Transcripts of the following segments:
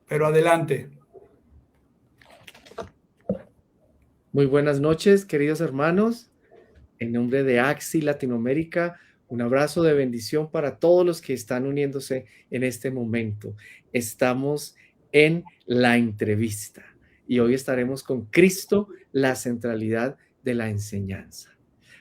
pero adelante. Muy buenas noches, queridos hermanos. En nombre de AXI Latinoamérica, un abrazo de bendición para todos los que están uniéndose en este momento. Estamos en la entrevista y hoy estaremos con Cristo, la centralidad de la enseñanza.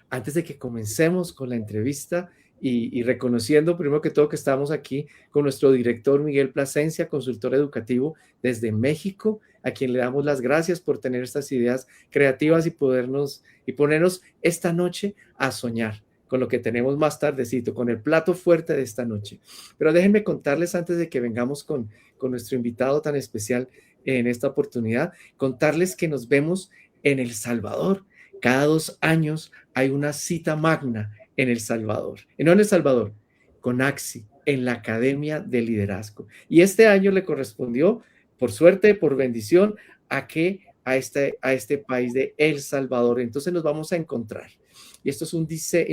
Antes de que comencemos con la entrevista y reconociendo primero que todo que estamos aquí con nuestro director Miguel Plasencia, consultor educativo desde México, a quien le damos las gracias por tener estas ideas creativas y ponernos esta noche a soñar con lo que tenemos más tardecito, con el plato fuerte de esta noche. Pero déjenme contarles antes de que vengamos con nuestro invitado tan especial en esta oportunidad, contarles que nos vemos en El Salvador. Cada 2 años hay una cita magna en El Salvador, no en El Salvador, con AXI, en la Academia de Liderazgo. Y este año le correspondió, por suerte, por bendición, a este país de El Salvador. Entonces nos vamos a encontrar. Y esto es un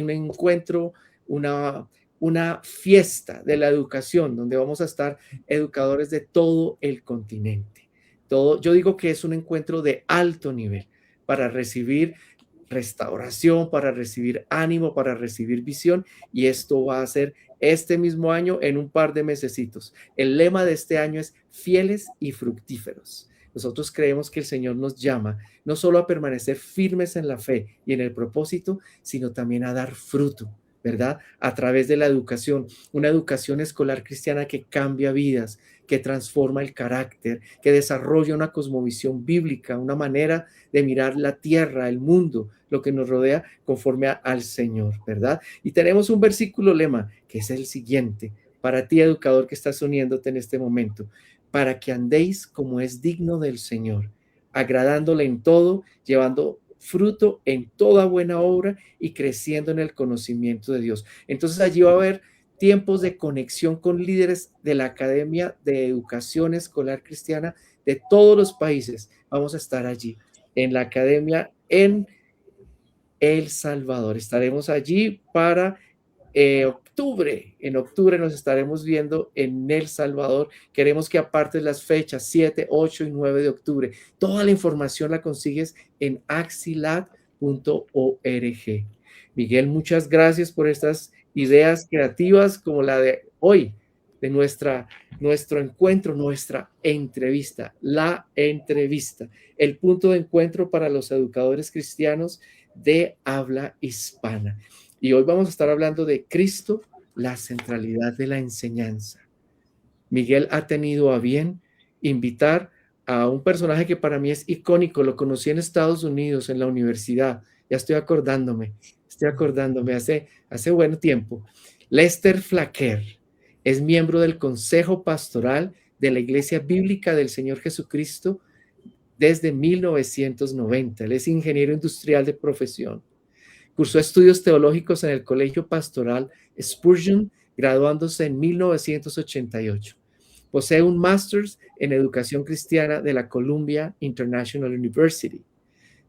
encuentro, una fiesta de la educación, donde vamos a estar educadores de todo el continente. Yo digo que es un encuentro de alto nivel para recibir restauración, para recibir ánimo, para recibir visión, y esto va a ser este mismo año en un par de mesecitos. El lema de este año es fieles y fructíferos. Nosotros creemos que el Señor nos llama no solo a permanecer firmes en la fe y en el propósito, sino también a dar fruto, ¿verdad? A través de la educación, una educación escolar cristiana que cambia vidas, que transforma el carácter, que desarrolla una cosmovisión bíblica, una manera de mirar la tierra, el mundo, lo que nos rodea conforme al Señor, ¿verdad? Y tenemos un versículo lema que es el siguiente, para ti educador que estás uniéndote en este momento, para que andéis como es digno del Señor, agradándole en todo, llevando fruto en toda buena obra y creciendo en el conocimiento de Dios. Entonces allí va a haber tiempos de conexión con líderes de la Academia de Educación Escolar Cristiana de todos los países. Vamos a estar allí en la Academia en El Salvador. Estaremos allí para octubre. En octubre nos estaremos viendo en El Salvador. Queremos que apartes las fechas 7, 8 y 9 de octubre. Toda la información la consigues en axilat.org. Miguel, muchas gracias por estas ideas creativas como la de hoy, de nuestro encuentro, nuestra entrevista, la entrevista, el punto de encuentro para los educadores cristianos de habla hispana. Y hoy vamos a estar hablando de Cristo, la centralidad de la enseñanza. Miguel ha tenido a bien invitar a un personaje que para mí es icónico, lo conocí en Estados Unidos, en la universidad, ya estoy acordándome, hace buen tiempo. Lester Flaquer es miembro del Consejo Pastoral de la Iglesia Bíblica del Señor Jesucristo desde 1990. Él es ingeniero industrial de profesión. Cursó estudios teológicos en el Colegio Pastoral Spurgeon, graduándose en 1988. Posee un máster's en educación cristiana de la Columbia International University.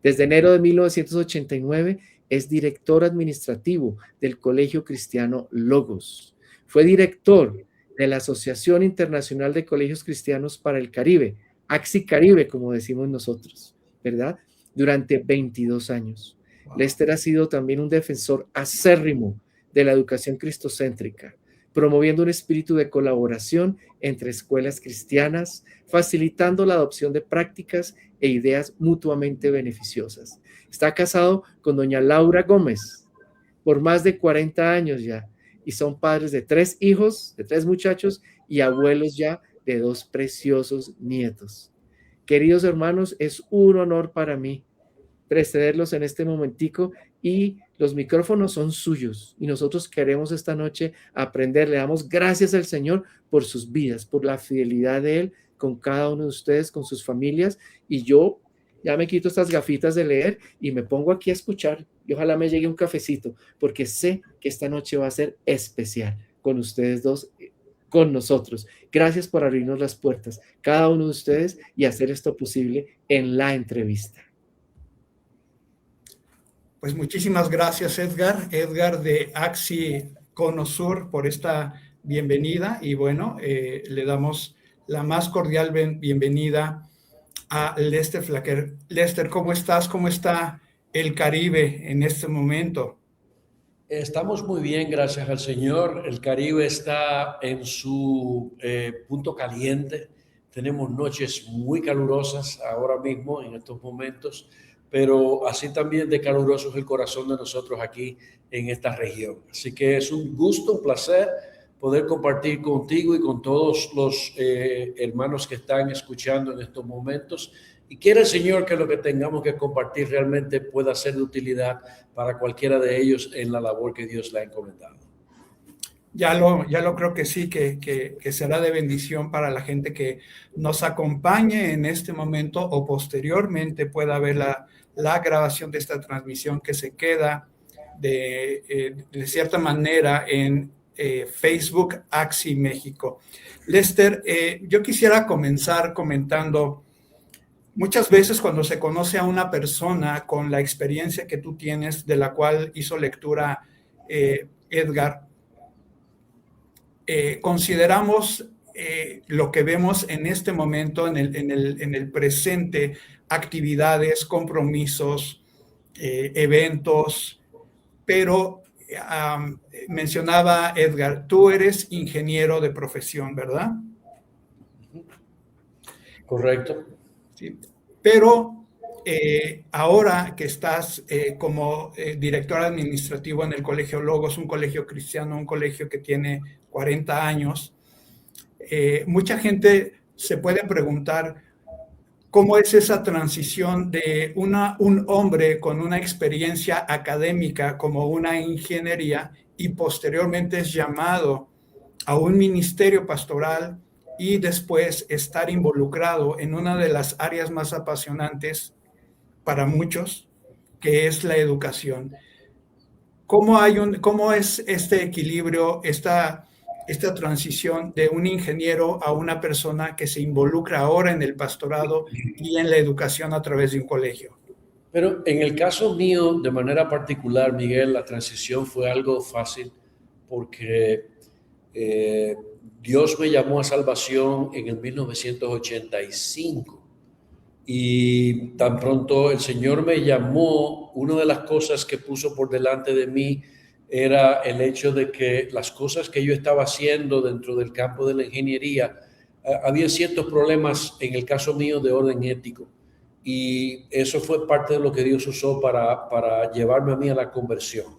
Desde enero de 1989 es director administrativo del Colegio Cristiano Logos. Fue director de la Asociación Internacional de Colegios Cristianos para el Caribe, AXI Caribe, como decimos nosotros, ¿verdad? Durante 22 años. Wow. Lester ha sido también un defensor acérrimo de la educación cristocéntrica, promoviendo un espíritu de colaboración entre escuelas cristianas, facilitando la adopción de prácticas e ideas mutuamente beneficiosas. Está casado con doña Laura Gómez por más de 40 años ya, y son padres de 3 hijos, de 3 muchachos, y abuelos ya de 2 preciosos nietos. Queridos hermanos, es un honor para mí precederlos en este momentico, y los micrófonos son suyos y nosotros queremos esta noche aprender. Le damos gracias al Señor por sus vidas, por la fidelidad de Él con cada uno de ustedes, con sus familias, y yo ya me quito estas gafitas de leer y me pongo aquí a escuchar, y ojalá me llegue un cafecito, porque sé que esta noche va a ser especial con ustedes dos, con nosotros. Gracias por abrirnos las puertas, cada uno de ustedes, y hacer esto posible en la entrevista. Pues muchísimas gracias, Edgar de AXI Cono Sur, por esta bienvenida, y bueno, le damos la más cordial bienvenida a Lester Flaquer. Lester, ¿cómo estás? ¿Cómo está el Caribe en este momento? Estamos muy bien, gracias al Señor. El Caribe está en su punto caliente. Tenemos noches muy calurosas ahora mismo, en estos momentos, pero así también de caluroso es el corazón de nosotros aquí en esta región. Así que es un gusto, un placer poder compartir contigo y con todos los hermanos que están escuchando en estos momentos. Y quiere el Señor que lo que tengamos que compartir realmente pueda ser de utilidad para cualquiera de ellos en la labor que Dios le ha encomendado. Ya lo creo que sí, que será de bendición para la gente que nos acompañe en este momento o posteriormente pueda ver la grabación de esta transmisión que se queda de cierta manera en Facebook AXI México. Lester, yo quisiera comenzar comentando. Muchas veces cuando se conoce a una persona con la experiencia que tú tienes, de la cual hizo lectura Edgar, consideramos lo que vemos en este momento, en el presente, actividades, compromisos, eventos, pero mencionaba Edgar, tú eres ingeniero de profesión, ¿verdad? Correcto. Sí. Pero ahora que estás como director administrativo en el Colegio Logos, un colegio cristiano, un colegio que tiene 40 años, mucha gente se puede preguntar cómo es esa transición de un hombre con una experiencia académica como una ingeniería y posteriormente es llamado a un ministerio pastoral y después estar involucrado en una de las áreas más apasionantes para muchos, que es la educación. ¿Cómo es este equilibrio, esta transición de un ingeniero a una persona que se involucra ahora en el pastorado y en la educación a través de un colegio? Pero en el caso mío, de manera particular, Miguel, la transición fue algo fácil porque Dios me llamó a salvación en el 1985 y tan pronto el Señor me llamó, una de las cosas que puso por delante de mí era el hecho de que las cosas que yo estaba haciendo dentro del campo de la ingeniería, había ciertos problemas en el caso mío de orden ético. Y eso fue parte de lo que Dios usó para llevarme a mí a la conversión.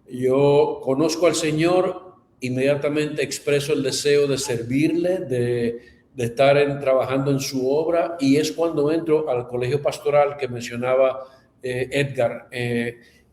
Yo conozco al Señor, inmediatamente expreso el deseo de servirle, de estar trabajando en su obra, y es cuando entro al colegio pastoral que mencionaba Edgar.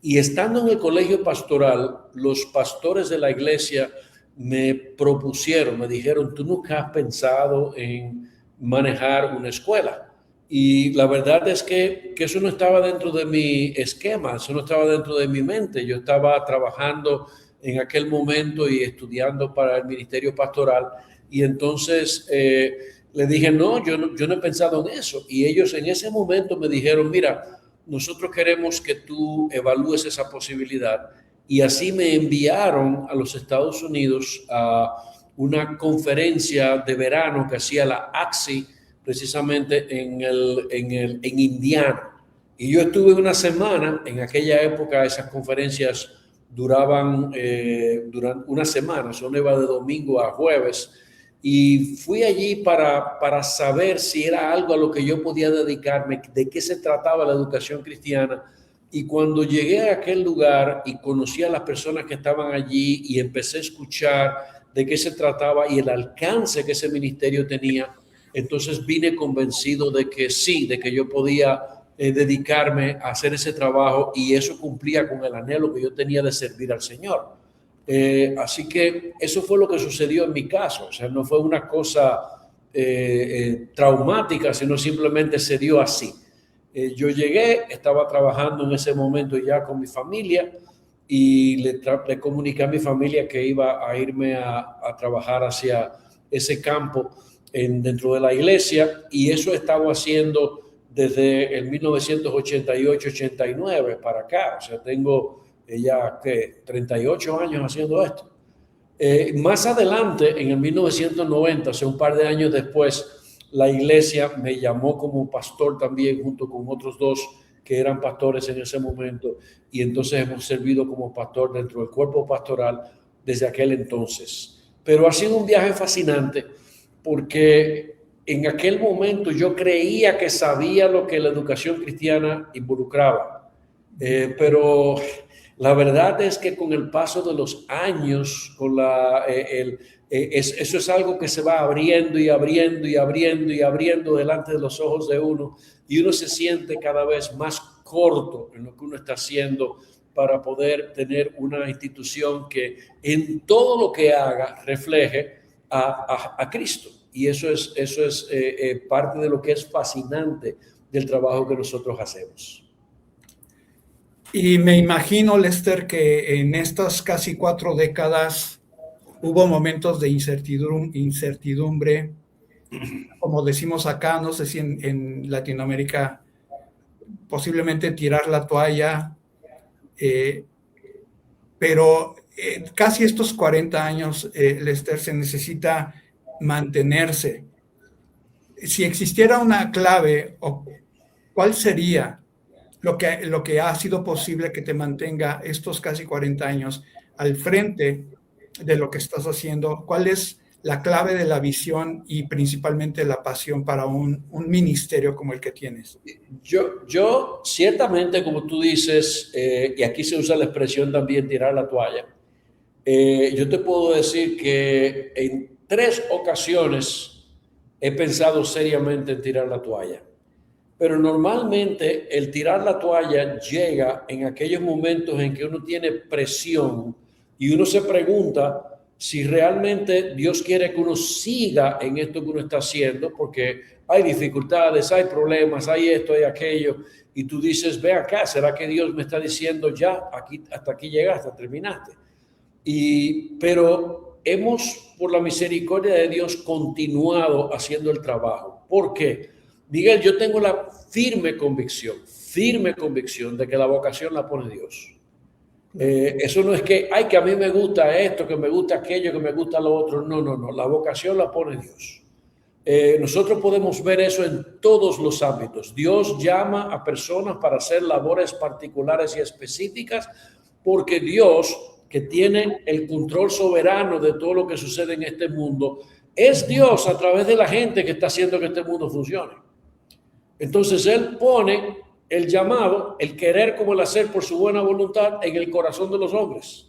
Y estando en el colegio pastoral, los pastores de la iglesia me propusieron, me dijeron, ¿tú nunca has pensado en manejar una escuela? Y la verdad es que eso no estaba dentro de mi esquema, eso no estaba dentro de mi mente. Yo estaba trabajando en aquel momento y estudiando para el ministerio pastoral. Y entonces le dije, no, yo no he pensado en eso. Y ellos en ese momento me dijeron, mira, nosotros queremos que tú evalúes esa posibilidad. Y así me enviaron a los Estados Unidos a una conferencia de verano que hacía la AXI, precisamente en Indiana. Y yo estuve una semana, en aquella época esas conferencias duraban una semana, solo iba de domingo a jueves, y fui allí para saber si era algo a lo que yo podía dedicarme, de qué se trataba la educación cristiana. Y cuando llegué a aquel lugar y conocí a las personas que estaban allí y empecé a escuchar de qué se trataba y el alcance que ese ministerio tenía, entonces vine convencido de que sí, de que yo podía dedicarme a hacer ese trabajo, y eso cumplía con el anhelo que yo tenía de servir al Señor. Así que eso fue lo que sucedió en mi caso. O sea, no fue una cosa traumática, sino simplemente se dio así. Yo llegué, estaba trabajando en ese momento ya con mi familia y le comuniqué a mi familia que iba a irme a trabajar hacia ese campo dentro de la iglesia, y eso he estado haciendo desde el 1988-89 para acá. O sea, tengo ya 38 años haciendo esto. Más adelante, en el 1990, o sea, un par de años después, la iglesia me llamó como pastor también, junto con otros dos que eran pastores en ese momento, y entonces hemos servido como pastor dentro del cuerpo pastoral desde aquel entonces. Pero ha sido un viaje fascinante porque en aquel momento yo creía que sabía lo que la educación cristiana involucraba, pero la verdad es que con el paso de los años, eso es algo que se va abriendo y abriendo y abriendo y abriendo delante de los ojos de uno, y uno se siente cada vez más corto en lo que uno está haciendo para poder tener una institución que en todo lo que haga refleje a Cristo. Y eso es parte de lo que es fascinante del trabajo que nosotros hacemos. Y me imagino, Lester, que en estas casi 4 décadas hubo momentos de incertidumbre, como decimos acá, no sé si en Latinoamérica, posiblemente tirar la toalla, pero casi estos 40 años, Lester, se necesita mantenerse. Si existiera una clave, ¿cuál sería lo que ha sido posible que te mantenga estos casi 40 años al frente de lo que estás haciendo? ¿Cuál es la clave de la visión y principalmente la pasión para un ministerio como el que tienes? Yo ciertamente, como tú dices, y aquí se usa la expresión también tirar la toalla, yo te puedo decir que en 3 ocasiones he pensado seriamente en tirar la toalla. Pero normalmente el tirar la toalla llega en aquellos momentos en que uno tiene presión y uno se pregunta si realmente Dios quiere que uno siga en esto que uno está haciendo, porque hay dificultades, hay problemas, hay esto, hay aquello, y tú dices, ve acá, ¿será que Dios me está diciendo ya, aquí, hasta aquí llegaste, terminaste? Pero hemos, por la misericordia de Dios, continuado haciendo el trabajo. ¿Por qué? Miguel, yo tengo la firme convicción de que la vocación la pone Dios. Eso no es que a mí me gusta esto, que me gusta aquello, que me gusta lo otro. No. La vocación la pone Dios. Nosotros podemos ver eso en todos los ámbitos. Dios llama a personas para hacer labores particulares y específicas porque Dios, que tiene el control soberano de todo lo que sucede en este mundo, es Dios a través de la gente que está haciendo que este mundo funcione. Entonces Él pone el llamado, el querer como el hacer por su buena voluntad en el corazón de los hombres.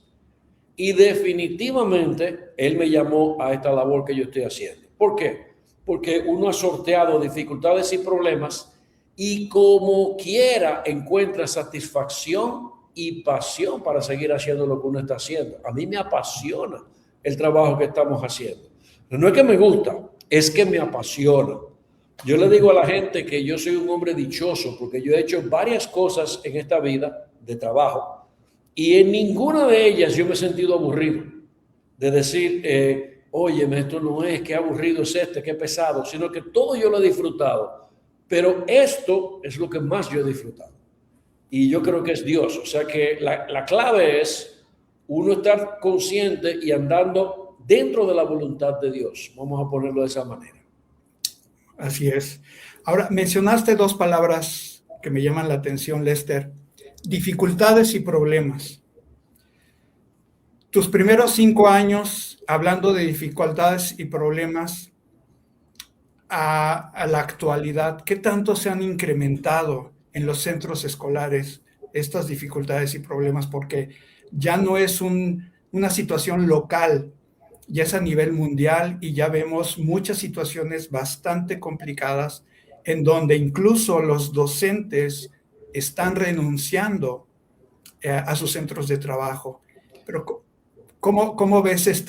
Y definitivamente Él me llamó a esta labor que yo estoy haciendo. ¿Por qué? Porque uno ha sorteado dificultades y problemas y como quiera encuentra satisfacción y pasión para seguir haciendo lo que uno está haciendo. A mí me apasiona el trabajo que estamos haciendo. No es que me gusta, es que me apasiona. Yo le digo a la gente que yo soy un hombre dichoso porque yo he hecho varias cosas en esta vida de trabajo y en ninguna de ellas yo me he sentido aburrido de decir, óyeme, esto no es, qué aburrido es qué pesado, sino que todo yo lo he disfrutado. Pero esto es lo que más yo he disfrutado. Y yo creo que es Dios. O sea que la clave es uno estar consciente y andando dentro de la voluntad de Dios. Vamos a ponerlo de esa manera. Así es. Ahora, mencionaste 2 palabras que me llaman la atención, Lester. Dificultades y problemas. Tus primeros 5 años, hablando de dificultades y problemas, a la actualidad, ¿qué tanto se han incrementado en los centros escolares estas dificultades y problemas? Porque ya no es una situación local, ya es a nivel mundial y ya vemos muchas situaciones bastante complicadas en donde incluso los docentes están renunciando a sus centros de trabajo. Pero ¿cómo ves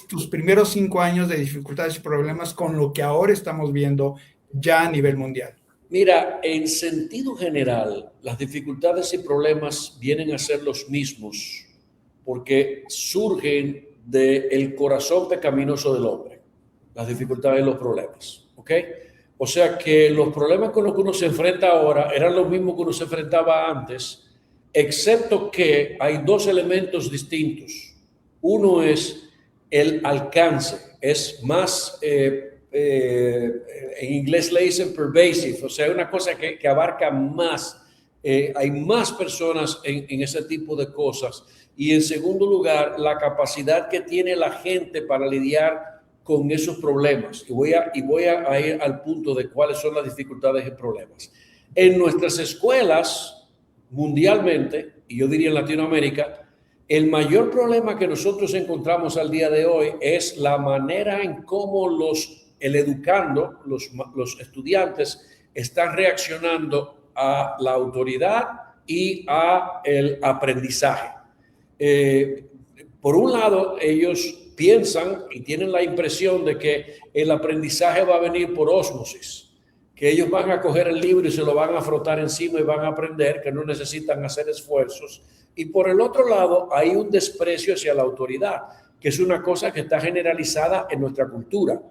tus primeros 5 años de dificultades y problemas con lo que ahora estamos viendo ya a nivel mundial? Mira, en sentido general, las dificultades y problemas vienen a ser los mismos porque surgen del corazón pecaminoso del hombre, las dificultades y los problemas, ¿ok? O sea que los problemas con los que uno se enfrenta ahora eran los mismos que uno se enfrentaba antes, excepto que hay 2 elementos distintos. Uno es el alcance, es más, en inglés le dicen pervasive, o sea, una cosa que abarca más. Hay más personas en ese tipo de cosas. Y en segundo lugar, la capacidad que tiene la gente para lidiar con esos problemas. Y voy a ir al punto de cuáles son las dificultades y problemas. En nuestras escuelas, mundialmente, y yo diría en Latinoamérica, el mayor problema que nosotros encontramos al día de hoy es la manera en cómo el educando, los estudiantes, están reaccionando a la autoridad y a el aprendizaje. Por un lado, ellos piensan y tienen la impresión de que el aprendizaje va a venir por ósmosis, que ellos van a coger el libro y se lo van a frotar encima y van a aprender, que no necesitan hacer esfuerzos. Y por el otro lado, hay un desprecio hacia la autoridad, que es una cosa que está generalizada en nuestra cultura.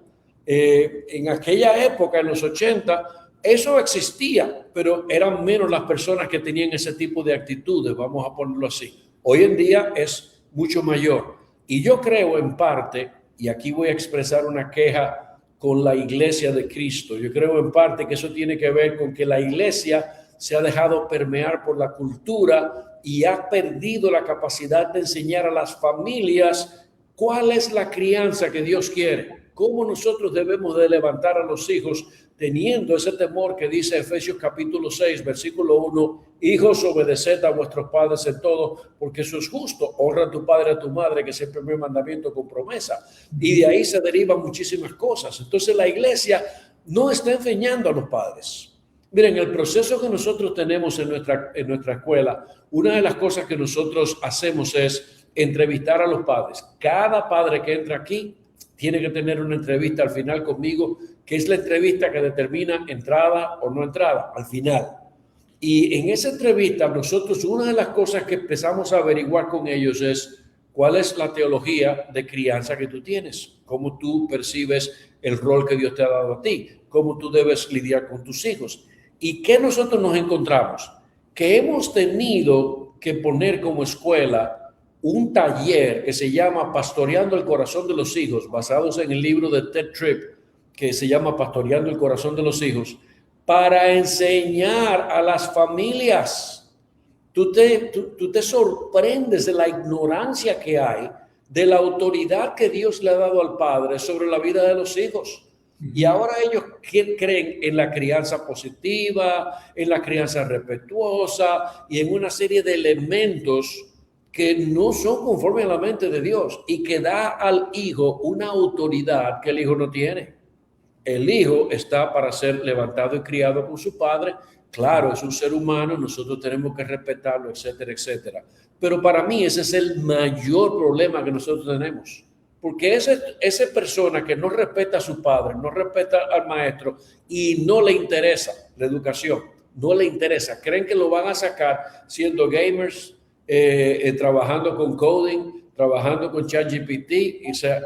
En aquella época, en los 80, eso existía, pero eran menos las personas que tenían ese tipo de actitudes, vamos a ponerlo así. Hoy en día es mucho mayor. Y yo creo en parte, y aquí voy a expresar una queja con la Iglesia de Cristo, yo creo en parte que eso tiene que ver con que la Iglesia se ha dejado permear por la cultura y ha perdido la capacidad de enseñar a las familias cuál es la crianza que Dios quiere, cómo nosotros debemos de levantar a los hijos teniendo ese temor que dice Efesios capítulo 6, versículo 1, hijos, obedeced a vuestros padres en todo, porque eso es justo, honra a tu padre y a tu madre, que es el primer mandamiento con promesa. Y de ahí se derivan muchísimas cosas. Entonces la iglesia no está enseñando a los padres. Miren, el proceso que nosotros tenemos en nuestra escuela, una de las cosas que nosotros hacemos es entrevistar a los padres. Cada padre que entra aquí tiene que tener una entrevista al final conmigo, que es la entrevista que determina entrada o no entrada, al final. Y en esa entrevista nosotros, una de las cosas que empezamos a averiguar con ellos es cuál es la teología de crianza que tú tienes, cómo tú percibes el rol que Dios te ha dado a ti, cómo tú debes lidiar con tus hijos. ¿Y qué nosotros nos encontramos? Que hemos tenido que poner como escuela un taller que se llama Pastoreando el Corazón de los Hijos, basados en el libro de Ted Tripp, que se llama Pastoreando el Corazón de los Hijos, para enseñar a las familias. Tú te sorprendes de la ignorancia que hay, de la autoridad que Dios le ha dado al padre sobre la vida de los hijos. Y ahora ellos creen en la crianza positiva, en la crianza respetuosa y en una serie de elementos que no son conforme a la mente de Dios y que da al hijo una autoridad que el hijo no tiene. El hijo está para ser levantado y criado con su padre. Claro, es un ser humano, nosotros tenemos que respetarlo, etcétera, etcétera. Pero para mí ese es el mayor problema que nosotros tenemos. Porque esa persona que no respeta a su padre, no respeta al maestro y no le interesa la educación, no le interesa, creen que lo van a sacar siendo gamers, trabajando con coding, trabajando con ChatGPT, o sea,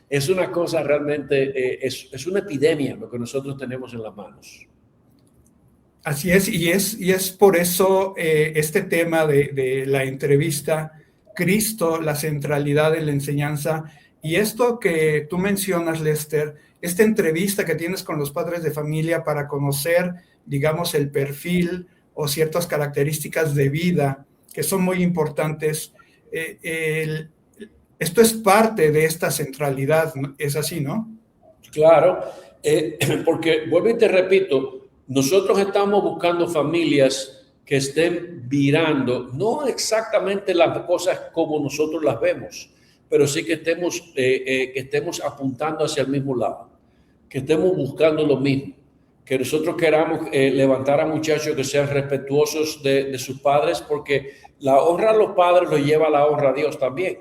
es una cosa realmente, es una epidemia lo que nosotros tenemos en las manos. Así es, y es por eso este tema de la entrevista, Cristo, la centralidad de la enseñanza, y esto que tú mencionas, Lester, esta entrevista que tienes con los padres de familia para conocer, digamos, el perfil o ciertas características de vida que son muy importantes. Esto es parte de esta centralidad, ¿es así, no? Claro, porque vuelvo y te repito, nosotros estamos buscando familias que estén virando, no exactamente las cosas como nosotros las vemos, pero sí que estemos apuntando hacia el mismo lado, que estemos buscando lo mismo, que nosotros queramos levantar a muchachos que sean respetuosos de sus padres, porque la honra a los padres lo lleva a la honra a Dios también.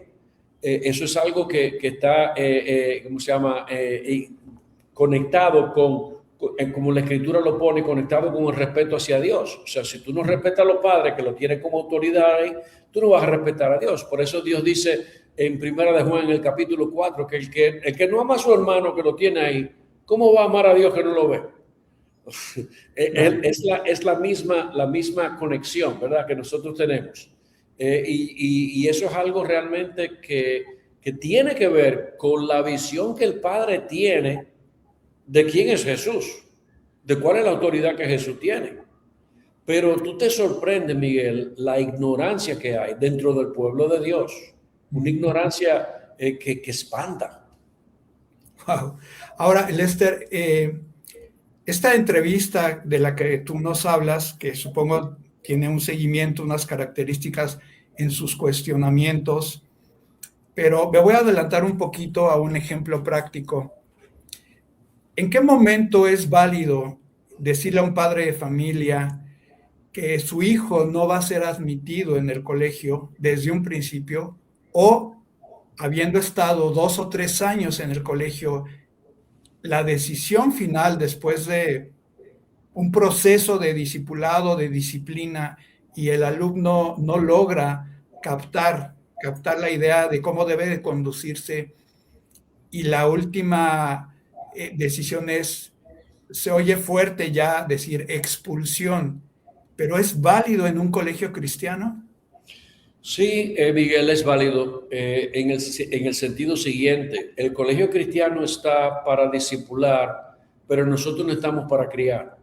Eso es algo que está, ¿cómo se llama? Conectado como la Escritura lo pone, conectado con el respeto hacia Dios. O sea, si tú no respetas a los padres que lo tienen como autoridad ahí, tú no vas a respetar a Dios. Por eso Dios dice en Primera de Juan, en el capítulo 4, que el que no ama a su hermano que lo tiene ahí, ¿cómo va a amar a Dios que no lo ve? Es la misma conexión, ¿verdad?, que nosotros tenemos. Y eso es algo realmente que tiene que ver con la visión que el Padre tiene de quién es Jesús, de cuál es la autoridad que Jesús tiene. Pero tú te sorprendes, Miguel, la ignorancia que hay dentro del pueblo de Dios, una ignorancia que espanta. Wow. Ahora, Lester, esta entrevista de la que tú nos hablas, que supongo tiene un seguimiento, unas características en sus cuestionamientos, pero me voy a adelantar un poquito a un ejemplo práctico. ¿En qué momento es válido decirle a un padre de familia que su hijo no va a ser admitido en el colegio desde un principio, o habiendo estado 2 o 3 años en el colegio, la decisión final después de un proceso de discipulado, de disciplina, y el alumno no logra captar la idea de cómo debe de conducirse, y la última decisión es, se oye fuerte ya decir expulsión, pero ¿es válido en un colegio cristiano? Sí, Miguel, es válido en el sentido siguiente. El colegio cristiano está para discipular, pero nosotros no estamos para criar.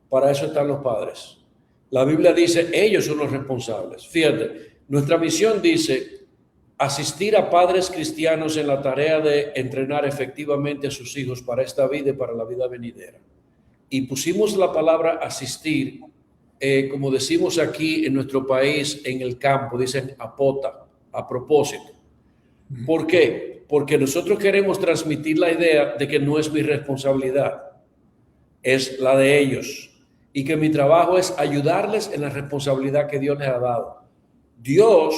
Para eso están los padres. La Biblia dice, ellos son los responsables. Fíjate, nuestra misión dice asistir a padres cristianos en la tarea de entrenar efectivamente a sus hijos para esta vida y para la vida venidera. Y pusimos la palabra asistir, como decimos aquí en nuestro país, en el campo, dicen apota, a propósito. ¿Por qué? Porque nosotros queremos transmitir la idea de que no es mi responsabilidad, es la de ellos, y que mi trabajo es ayudarles en la responsabilidad que Dios les ha dado. Dios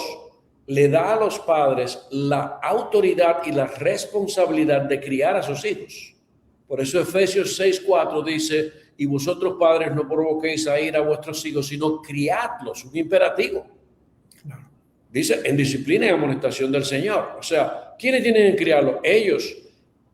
le da a los padres la autoridad y la responsabilidad de criar a sus hijos. Por eso Efesios 6:4 dice, y vosotros padres no provoquéis a ira a vuestros hijos, sino criadlos, un imperativo. Dice, en disciplina y amonestación del Señor. O sea, ¿quiénes tienen que criarlo? Ellos.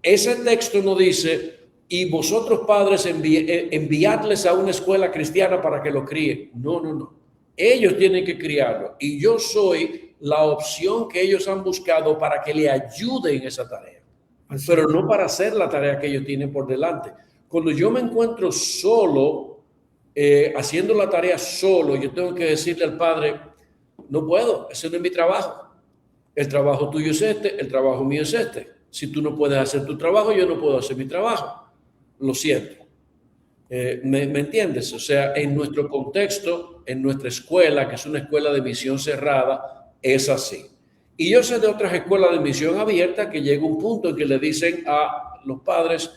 Ese texto no dice, y vosotros padres enviadles a una escuela cristiana para que lo críen. No, no, no. Ellos tienen que criarlo. Y yo soy la opción que ellos han buscado para que le ayude en esa tarea. Pero no para hacer la tarea que ellos tienen por delante. Cuando yo me encuentro solo, haciendo la tarea solo, yo tengo que decirle al padre, no puedo, ese no es mi trabajo. El trabajo tuyo es este, el trabajo mío es este. Si tú no puedes hacer tu trabajo, yo no puedo hacer mi trabajo. Lo siento. ¿Me entiendes? O sea, en nuestro contexto, en nuestra escuela, que es una escuela de misión cerrada, es así. Y yo sé de otras escuelas de misión abierta que llega un punto en que le dicen a los padres,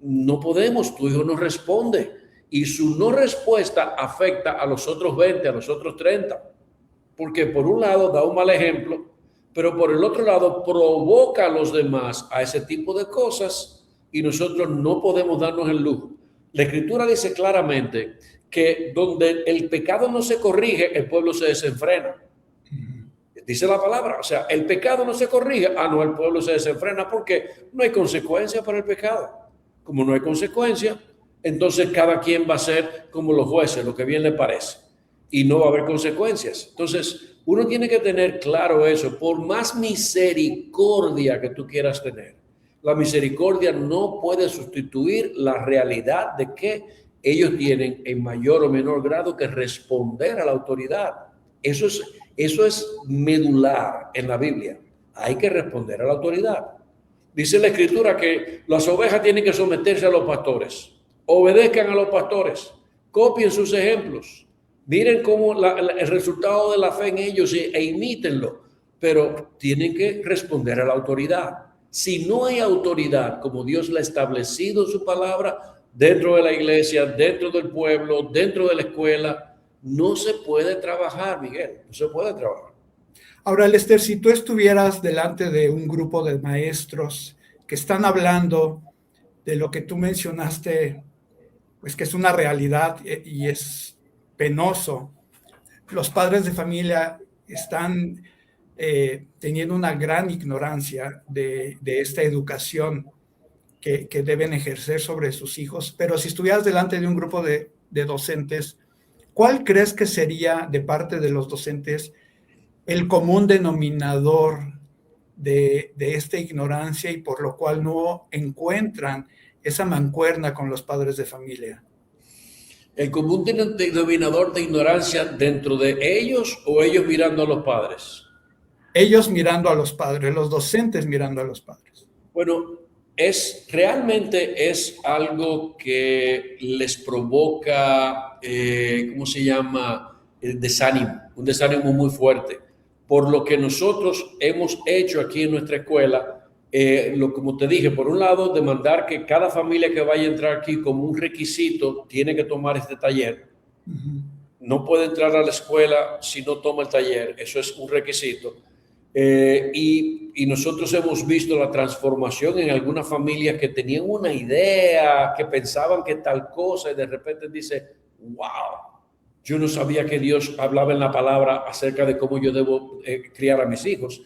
no podemos, tu hijo no responde. Y su no respuesta afecta a los otros 20, a los otros 30. Porque por un lado da un mal ejemplo, pero por el otro lado provoca a los demás a ese tipo de cosas y nosotros no podemos darnos el lujo. La Escritura dice claramente que donde el pecado no se corrige, el pueblo se desenfrena. Dice la palabra, o sea, el pecado no se corrige, no, el pueblo se desenfrena porque no hay consecuencia para el pecado. Como no hay consecuencia, entonces cada quien va a ser como los jueces, lo que bien le parece, y no va a haber consecuencias. Entonces, uno tiene que tener claro eso, por más misericordia que tú quieras tener, la misericordia no puede sustituir la realidad de que ellos tienen en mayor o menor grado que responder a la autoridad. Eso es medular en la Biblia. Hay que responder a la autoridad. Dice la Escritura que las ovejas tienen que someterse a los pastores. Obedezcan a los pastores. Copien sus ejemplos. Miren cómo el resultado de la fe en ellos e imítenlo. Pero tienen que responder a la autoridad. Si no hay autoridad, como Dios la ha establecido en su palabra, dentro de la iglesia, dentro del pueblo, dentro de la escuela, no se puede trabajar, Miguel, no se puede trabajar. Ahora, Lester, si tú estuvieras delante de un grupo de maestros que están hablando de lo que tú mencionaste, pues que es una realidad y es penoso, los padres de familia están teniendo una gran ignorancia de esta educación que deben ejercer sobre sus hijos, pero si estuvieras delante de un grupo de docentes, ¿cuál crees que sería de parte de los docentes el común denominador de esta ignorancia y por lo cual no encuentran esa mancuerna con los padres de familia? ¿El común denominador de ignorancia dentro de ellos o ellos mirando a los padres? Ellos mirando a los padres, los docentes mirando a los padres. Bueno, realmente es algo que les provoca, ¿cómo se llama? Desánimo, un desánimo muy fuerte. Por lo que nosotros hemos hecho aquí en nuestra escuela, como te dije, por un lado, demandar que cada familia que vaya a entrar aquí como un requisito tiene que tomar este taller. No puede entrar a la escuela si no toma el taller, eso es un requisito. Y nosotros hemos visto la transformación en algunas familias que tenían una idea, que pensaban que tal cosa y de repente dice, wow, yo no sabía que Dios hablaba en la palabra acerca de cómo yo debo criar a mis hijos.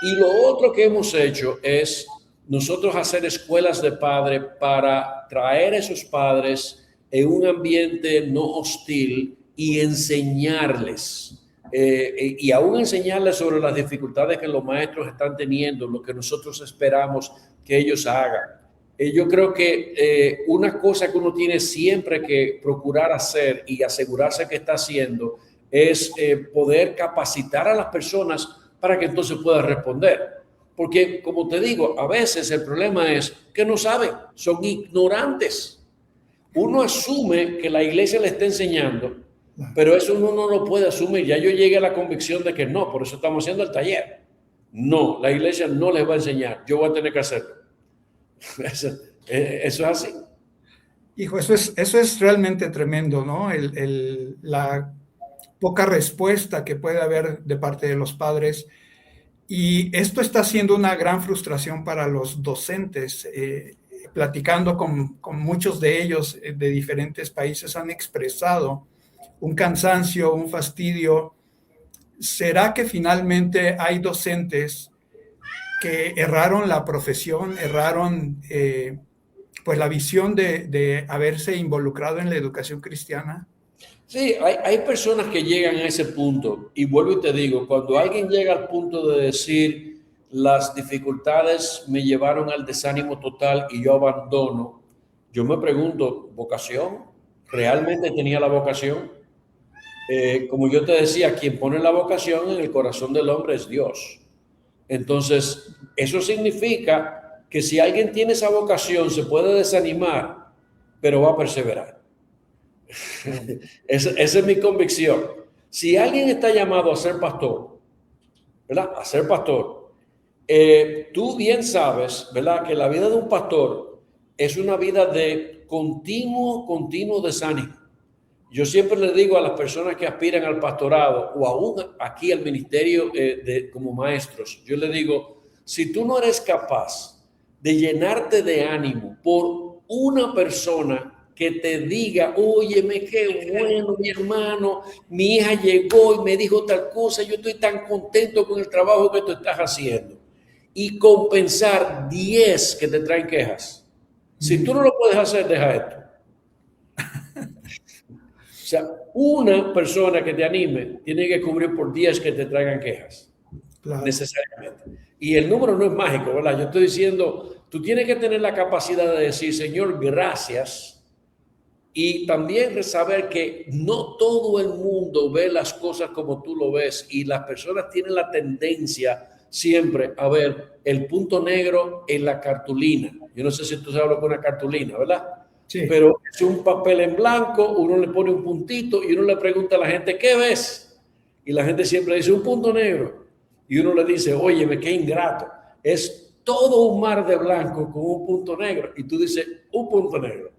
Y lo otro que hemos hecho es nosotros hacer escuelas de padres para traer a esos padres en un ambiente no hostil y enseñarles. Y aún enseñarles sobre las dificultades que los maestros están teniendo, lo que nosotros esperamos que ellos hagan. Yo creo que una cosa que uno tiene siempre que procurar hacer y asegurarse que está haciendo es poder capacitar a las personas para que entonces puedan responder. Porque, como te digo, a veces el problema es que no saben, son ignorantes. Uno asume que la iglesia le está enseñando, pero eso uno no lo puede asumir. Ya yo llegué a la convicción de que no, por eso estamos haciendo el taller. No, la iglesia no les va a enseñar, yo voy a tener que hacerlo. Eso es así. Hijo, eso es realmente tremendo, ¿no? La poca respuesta que puede haber de parte de los padres. Y esto está siendo una gran frustración para los docentes. Platicando con muchos de ellos de diferentes países, han expresado un cansancio, un fastidio. ¿Será que finalmente hay docentes que erraron la profesión, erraron pues la visión de haberse involucrado en la educación cristiana? Sí, hay personas que llegan a ese punto y vuelvo y te digo, cuando alguien llega al punto de decir las dificultades me llevaron al desánimo total y yo abandono, yo me pregunto, ¿vocación? ¿Realmente tenía la vocación? Como yo te decía, quien pone la vocación en el corazón del hombre es Dios. Entonces, eso significa que si alguien tiene esa vocación, se puede desanimar, pero va a perseverar. Esa es mi convicción. Si alguien está llamado a ser pastor, ¿verdad? A ser pastor, tú bien sabes, ¿verdad? Que la vida de un pastor es una vida de continuo desánimo. Yo siempre le digo a las personas que aspiran al pastorado o aún aquí al ministerio como maestros, yo le digo, si tú no eres capaz de llenarte de ánimo por una persona que te diga, óyeme, qué bueno, mi hermano, mi hija llegó y me dijo tal cosa, yo estoy tan contento con el trabajo que tú estás haciendo, y compensar 10 que te traen quejas. Si tú no lo puedes hacer, deja esto. O sea, una persona que te anime tiene que cubrir por 10 que te traigan quejas. Claro. Necesariamente. Y el número no es mágico, ¿verdad? Yo estoy diciendo, tú tienes que tener la capacidad de decir, Señor, gracias. Y también saber que no todo el mundo ve las cosas como tú lo ves. Y las personas tienen la tendencia siempre a ver el punto negro en la cartulina. Yo no sé si tú sabes lo que es una cartulina, ¿verdad? Sí. Pero es un papel en blanco, uno le pone un puntito y uno le pregunta a la gente, ¿qué ves? Y la gente siempre dice, un punto negro. Y uno le dice, óyeme, qué ingrato. Es todo un mar de blanco con un punto negro. Y tú dices, un punto negro.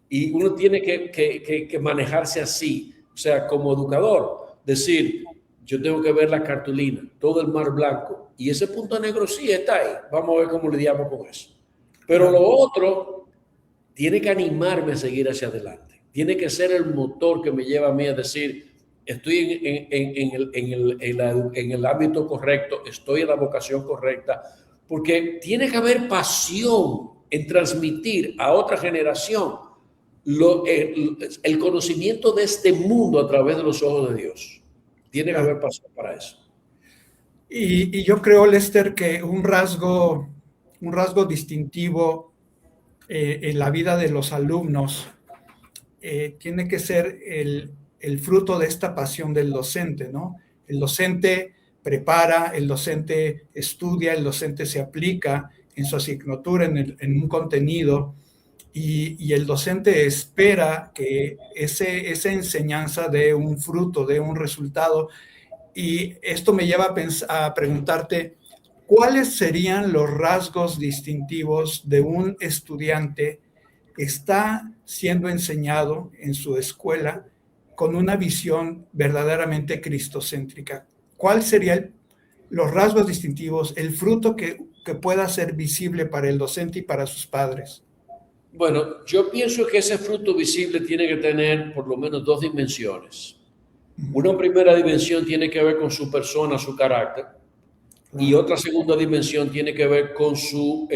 Y uno tiene que manejarse así. O sea, como educador, decir, yo tengo que ver la cartulina, todo el mar blanco. Y ese punto negro sí está ahí. Vamos a ver cómo lidiamos con eso. Pero lo otro tiene que animarme a seguir hacia adelante. Tiene que ser el motor que me lleva a mí a decir, estoy en el ámbito correcto, estoy en la vocación correcta, porque tiene que haber pasión en transmitir a otra generación el conocimiento de este mundo a través de los ojos de Dios. Tiene que haber pasión para eso. Y yo creo, Lester, que un rasgo distintivo en la vida de los alumnos tiene que ser el fruto de esta pasión del docente, ¿no? El docente prepara, el docente estudia, el docente se aplica en su asignatura, en un contenido, y el docente espera que esa enseñanza dé un fruto, dé un resultado. Y esto me lleva a preguntarte, ¿cuáles serían los rasgos distintivos de un estudiante que está siendo enseñado en su escuela con una visión verdaderamente cristocéntrica? ¿Cuáles serían los rasgos distintivos, el fruto que pueda ser visible para el docente y para sus padres? Bueno, yo pienso que ese fruto visible tiene que tener por lo menos dos dimensiones. Una primera dimensión tiene que ver con su persona, su carácter, y otra segunda dimensión tiene que ver con su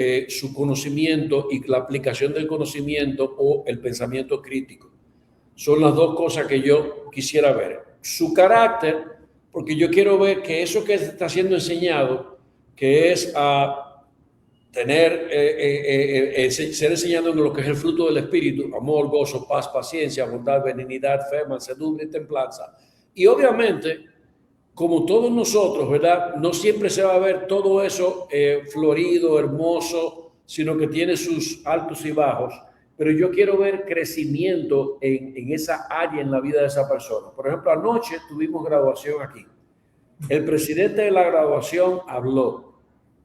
conocimiento y la aplicación del conocimiento o el pensamiento crítico. Son las dos cosas que yo quisiera ver. Su carácter, porque yo quiero ver que eso que está siendo enseñado, que es a tener, ser enseñado en lo que es el fruto del Espíritu, amor, gozo, paz, paciencia, bondad, benignidad, fe, mansedumbre y templanza. Y obviamente, como todos nosotros, ¿verdad? No siempre se va a ver todo eso florido, hermoso, sino que tiene sus altos y bajos. Pero yo quiero ver crecimiento en esa área en la vida de esa persona. Por ejemplo, anoche tuvimos graduación aquí. El presidente de la graduación habló.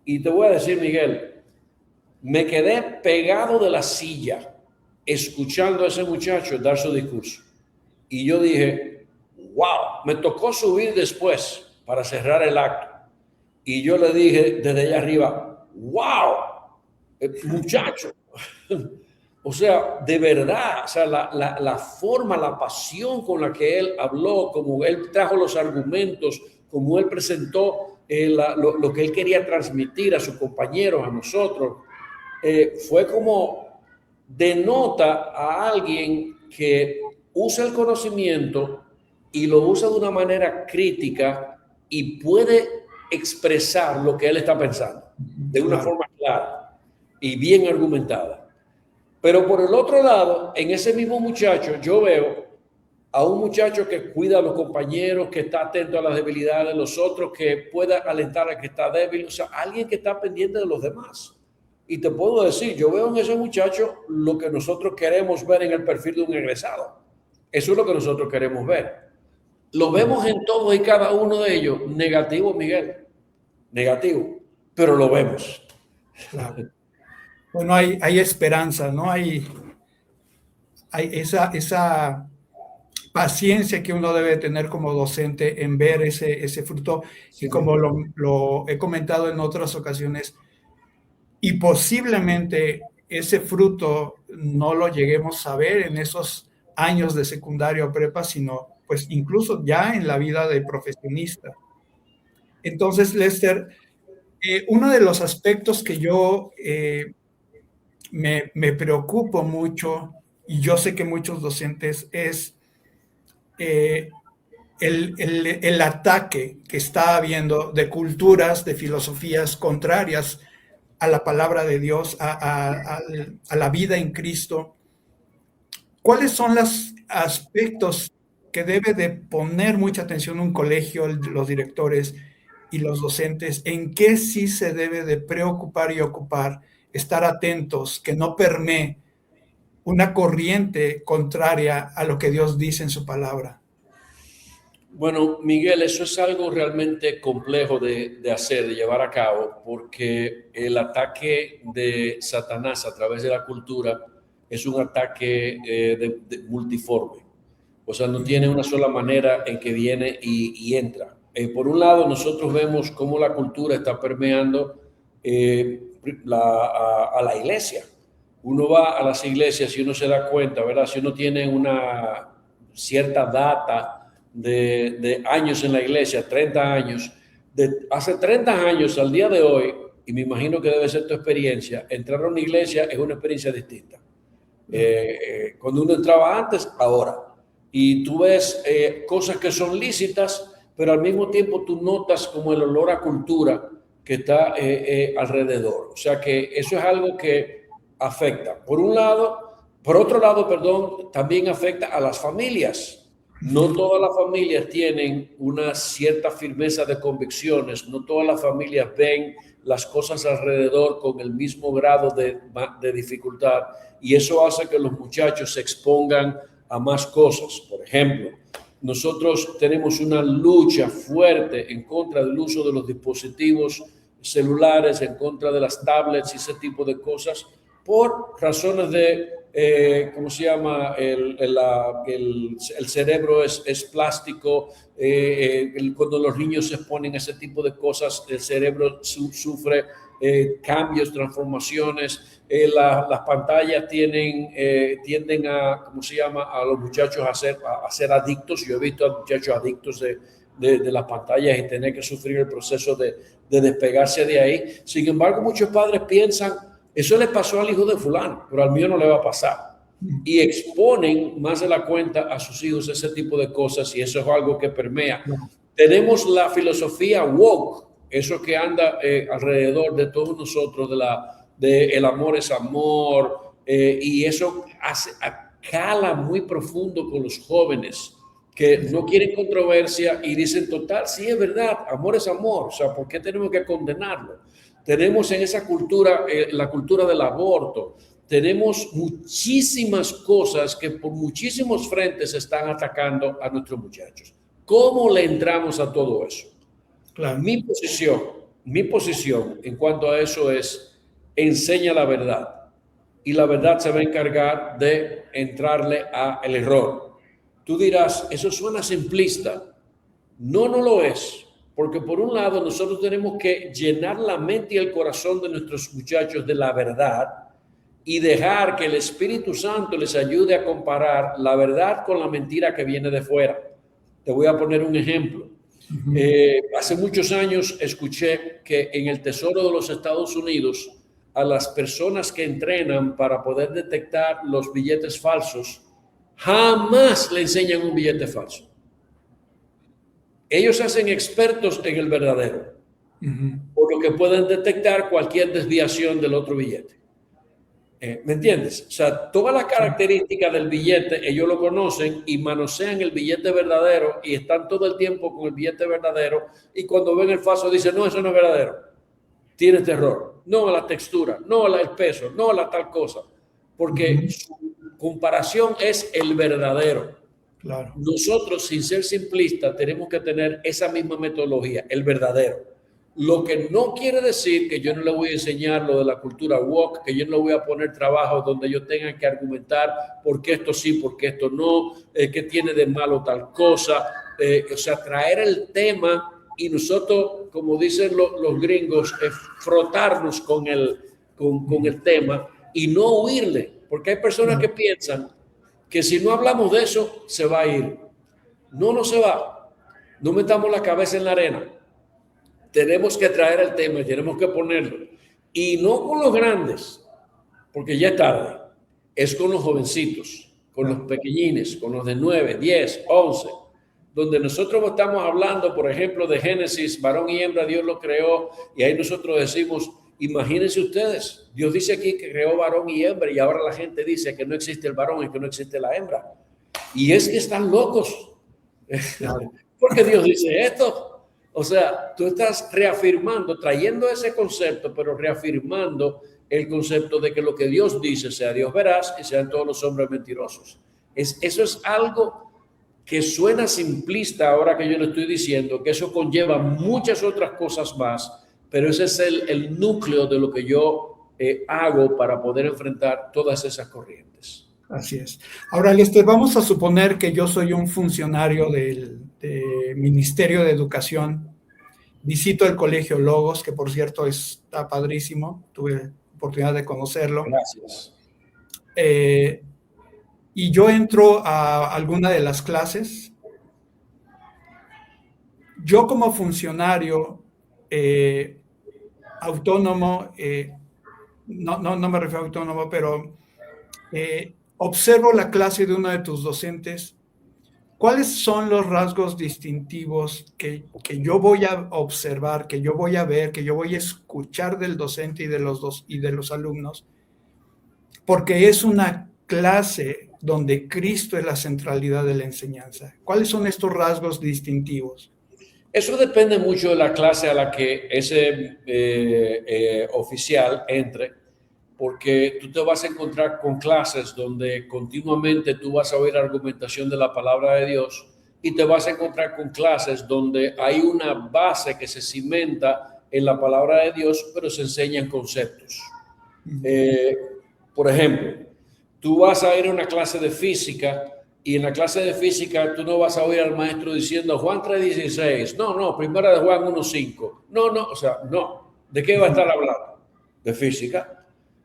Y te voy a decir, Miguel, me quedé pegado de la silla escuchando a ese muchacho dar su discurso. Y yo dije, wow, me tocó subir después para cerrar el acto. Y yo le dije desde allá arriba, wow, muchacho. O sea, de verdad, o sea, la forma, la pasión con la que él habló, como él trajo los argumentos, como él presentó lo que él quería transmitir a sus compañeros, a nosotros, fue como denota a alguien que usa el conocimiento y lo usa de una manera crítica y puede expresar lo que él está pensando de una forma clara y bien argumentada. Pero por el otro lado, en ese mismo muchacho, yo veo a un muchacho que cuida a los compañeros, que está atento a las debilidades de los otros, que pueda alentar al que está débil, o sea, alguien que está pendiente de los demás. Y te puedo decir, yo veo en ese muchacho lo que nosotros queremos ver en el perfil de un egresado. Eso es lo que nosotros queremos ver. Lo vemos en todos y cada uno de ellos. Negativo, Miguel. Negativo. Pero lo vemos. Claro. Bueno, hay esperanza, ¿no? Hay esa paciencia que uno debe tener como docente en ver ese fruto. Sí. Y como lo he comentado en otras ocasiones, y posiblemente ese fruto no lo lleguemos a ver en esos años de secundaria o prepa, sino pues incluso ya en la vida de profesionista. Entonces, Lester, uno de los aspectos que yo me preocupo mucho, y yo sé que muchos docentes, es el ataque que está habiendo de culturas, de filosofías contrarias a la palabra de Dios, a la vida en Cristo. ¿Cuáles son los aspectos que debe de poner mucha atención un colegio, los directores y los docentes? ¿En qué sí se debe de preocupar y ocupar? Estar atentos, que no permee una corriente contraria a lo que Dios dice en su palabra. Bueno, Miguel, eso es algo realmente complejo de hacer, de llevar a cabo, porque el ataque de Satanás a través de la cultura es un ataque multiforme. O sea, no tiene una sola manera en que viene y entra. Por un lado, nosotros vemos cómo la cultura está permeando a la iglesia. Uno va a las iglesias y uno se da cuenta, ¿verdad? Si uno tiene una cierta data de años en la iglesia, 30 años, hace 30 años al día de hoy, y me imagino que debe ser tu experiencia, entrar a una iglesia es una experiencia distinta. Cuando uno entraba antes, ahora. Y tú ves cosas que son lícitas, pero al mismo tiempo tú notas como el olor a cultura que está alrededor. O sea que eso es algo que afecta. Por otro lado, perdón, también afecta a las familias. No todas las familias tienen una cierta firmeza de convicciones, no todas las familias ven las cosas alrededor con el mismo grado de dificultad, y eso hace que los muchachos se expongan a más cosas. Por ejemplo, nosotros tenemos una lucha fuerte en contra del uso de los dispositivos celulares, en contra de las tablets y ese tipo de cosas, por razones de ¿cómo se llama? El cerebro es plástico. Cuando los niños se exponen a ese tipo de cosas, el cerebro sufre cambios, transformaciones. Las pantallas tienden a, ¿cómo se llama? A los muchachos a ser adictos. Yo he visto a muchachos adictos de las pantallas y tener que sufrir el proceso de despegarse de ahí. Sin embargo, muchos padres piensan, eso le pasó al hijo de fulano, pero al mío no le va a pasar. Y exponen más de la cuenta a sus hijos ese tipo de cosas, y eso es algo que permea. Tenemos la filosofía woke, eso que anda alrededor de todos nosotros, de el amor es amor, y eso cala muy profundo con los jóvenes que no quieren controversia y dicen, total, sí es verdad, amor es amor, o sea, ¿por qué tenemos que condenarlo? Tenemos en esa cultura, la cultura del aborto, tenemos muchísimas cosas que por muchísimos frentes están atacando a nuestros muchachos. ¿Cómo le entramos a todo eso? Claro. Mi posición en cuanto a eso es, enseña la verdad, y la verdad se va a encargar de entrarle al error. Tú dirás, eso suena simplista. No lo es. Porque por un lado nosotros tenemos que llenar la mente y el corazón de nuestros muchachos de la verdad y dejar que el Espíritu Santo les ayude a comparar la verdad con la mentira que viene de fuera. Te voy a poner un ejemplo. Hace muchos años escuché que en el Tesoro de los Estados Unidos a las personas que entrenan para poder detectar los billetes falsos jamás le enseñan un billete falso. Ellos se hacen expertos en el verdadero, por lo que pueden detectar cualquier desviación del otro billete. ¿Me entiendes? O sea, todas las características del billete, ellos lo conocen y manosean el billete verdadero y están todo el tiempo con el billete verdadero, y cuando ven el falso dicen, no, eso no es verdadero. Tiene este error. No la textura, no el peso, no la tal cosa. Porque su comparación es el verdadero. Claro. Nosotros, sin ser simplistas, tenemos que tener esa misma metodología, el verdadero. Lo que no quiere decir que yo no le voy a enseñar lo de la cultura woke, que yo no le voy a poner trabajos donde ellos tengan que argumentar por qué esto sí, por qué esto no, qué tiene de malo tal cosa. O sea, traer el tema y nosotros, como dicen los gringos, frotarnos con el tema y no huirle. Porque hay personas que piensan que si no hablamos de eso, se va a ir. No se va. No metamos la cabeza en la arena. Tenemos que traer el tema y tenemos que ponerlo. Y no con los grandes, porque ya es tarde. Es con los jovencitos, con los pequeñines, con los de 9, 10, 11, donde nosotros estamos hablando, por ejemplo, de Génesis, varón y hembra, Dios lo creó, y ahí nosotros decimos, imagínense ustedes, Dios dice aquí que creó varón y hembra, y ahora la gente dice que no existe el varón y que no existe la hembra. Y es que están locos. Porque Dios dice esto. O sea, tú estás reafirmando, trayendo ese concepto, pero reafirmando el concepto de que lo que Dios dice sea Dios veraz y sean todos los hombres mentirosos. Eso es algo que suena simplista ahora que yo le estoy diciendo, que eso conlleva muchas otras cosas más, pero ese es el núcleo de lo que yo hago para poder enfrentar todas esas corrientes. Así es. Ahora, Lester, vamos a suponer que yo soy un funcionario del Ministerio de Educación. Visito el Colegio Logos, que por cierto está padrísimo. Tuve oportunidad de conocerlo. Gracias. Y yo entro a alguna de las clases. Yo como funcionario autónomo, no me refiero a autónomo, pero observo la clase de uno de tus docentes ¿cuáles son los rasgos distintivos que yo voy a observar, que yo voy a ver, que yo voy a escuchar del docente y de los alumnos? Porque es una clase donde Cristo es la centralidad de la enseñanza. ¿Cuáles son estos rasgos distintivos? Eso depende mucho de la clase a la que ese oficial entre, porque tú te vas a encontrar con clases donde continuamente tú vas a oír argumentación de la palabra de Dios, y te vas a encontrar con clases donde hay una base que se cimenta en la palabra de Dios, pero se enseñan conceptos. Por ejemplo, tú vas a ir a una clase de física, y en la clase de física tú no vas a oír al maestro diciendo Juan 3:16, no, primera de Juan 1:5, no, o sea, no. ¿De qué va a estar hablando? De física.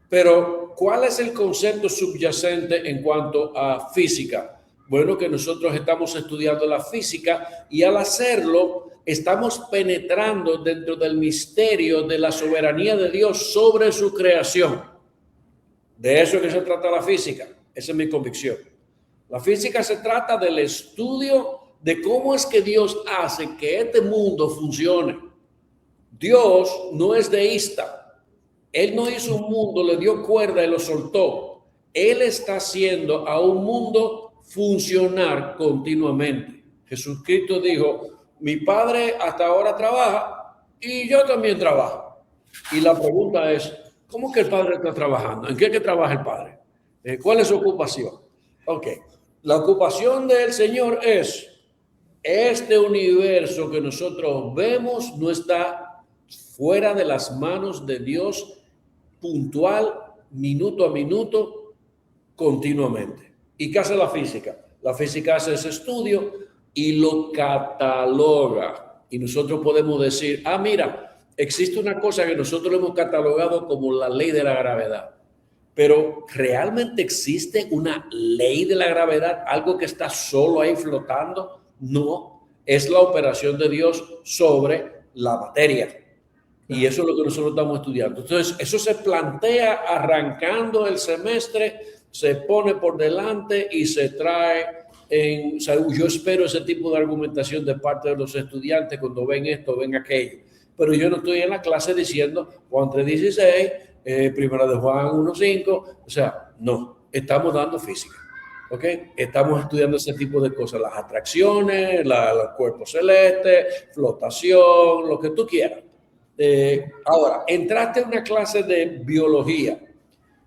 Pero, ¿cuál es el concepto subyacente en cuanto a física? Bueno, que nosotros estamos estudiando la física, y al hacerlo estamos penetrando dentro del misterio de la soberanía de Dios sobre su creación. De eso es que se trata la física. Esa es mi convicción. La física se trata del estudio de cómo es que Dios hace que este mundo funcione. Dios no es deísta. Él no hizo un mundo, le dio cuerda y lo soltó. Él está haciendo a un mundo funcionar continuamente. Jesucristo dijo, mi Padre hasta ahora trabaja y yo también trabajo. Y la pregunta es, ¿cómo que el Padre está trabajando? ¿En qué que trabaja el Padre? ¿Cuál es su ocupación? Ok. La ocupación del Señor es, este universo que nosotros vemos no está fuera de las manos de Dios, puntual, minuto a minuto, continuamente. ¿Y qué hace la física? La física hace ese estudio y lo cataloga. Y nosotros podemos decir, mira, existe una cosa que nosotros hemos catalogado como la ley de la gravedad. Pero ¿realmente existe una ley de la gravedad? ¿Algo que está solo ahí flotando? No, es la operación de Dios sobre la materia. Y eso es lo que nosotros estamos estudiando. Entonces, eso se plantea arrancando el semestre, se pone por delante y se trae o sea, yo espero ese tipo de argumentación de parte de los estudiantes cuando ven esto, ven aquello. Pero yo no estoy en la clase diciendo Juan 3:16, primera de Juan 1:5, o sea, no, estamos dando física, ¿ok? Estamos estudiando ese tipo de cosas, las atracciones, los cuerpos celestes, flotación, lo que tú quieras. Ahora, entraste en una clase de biología,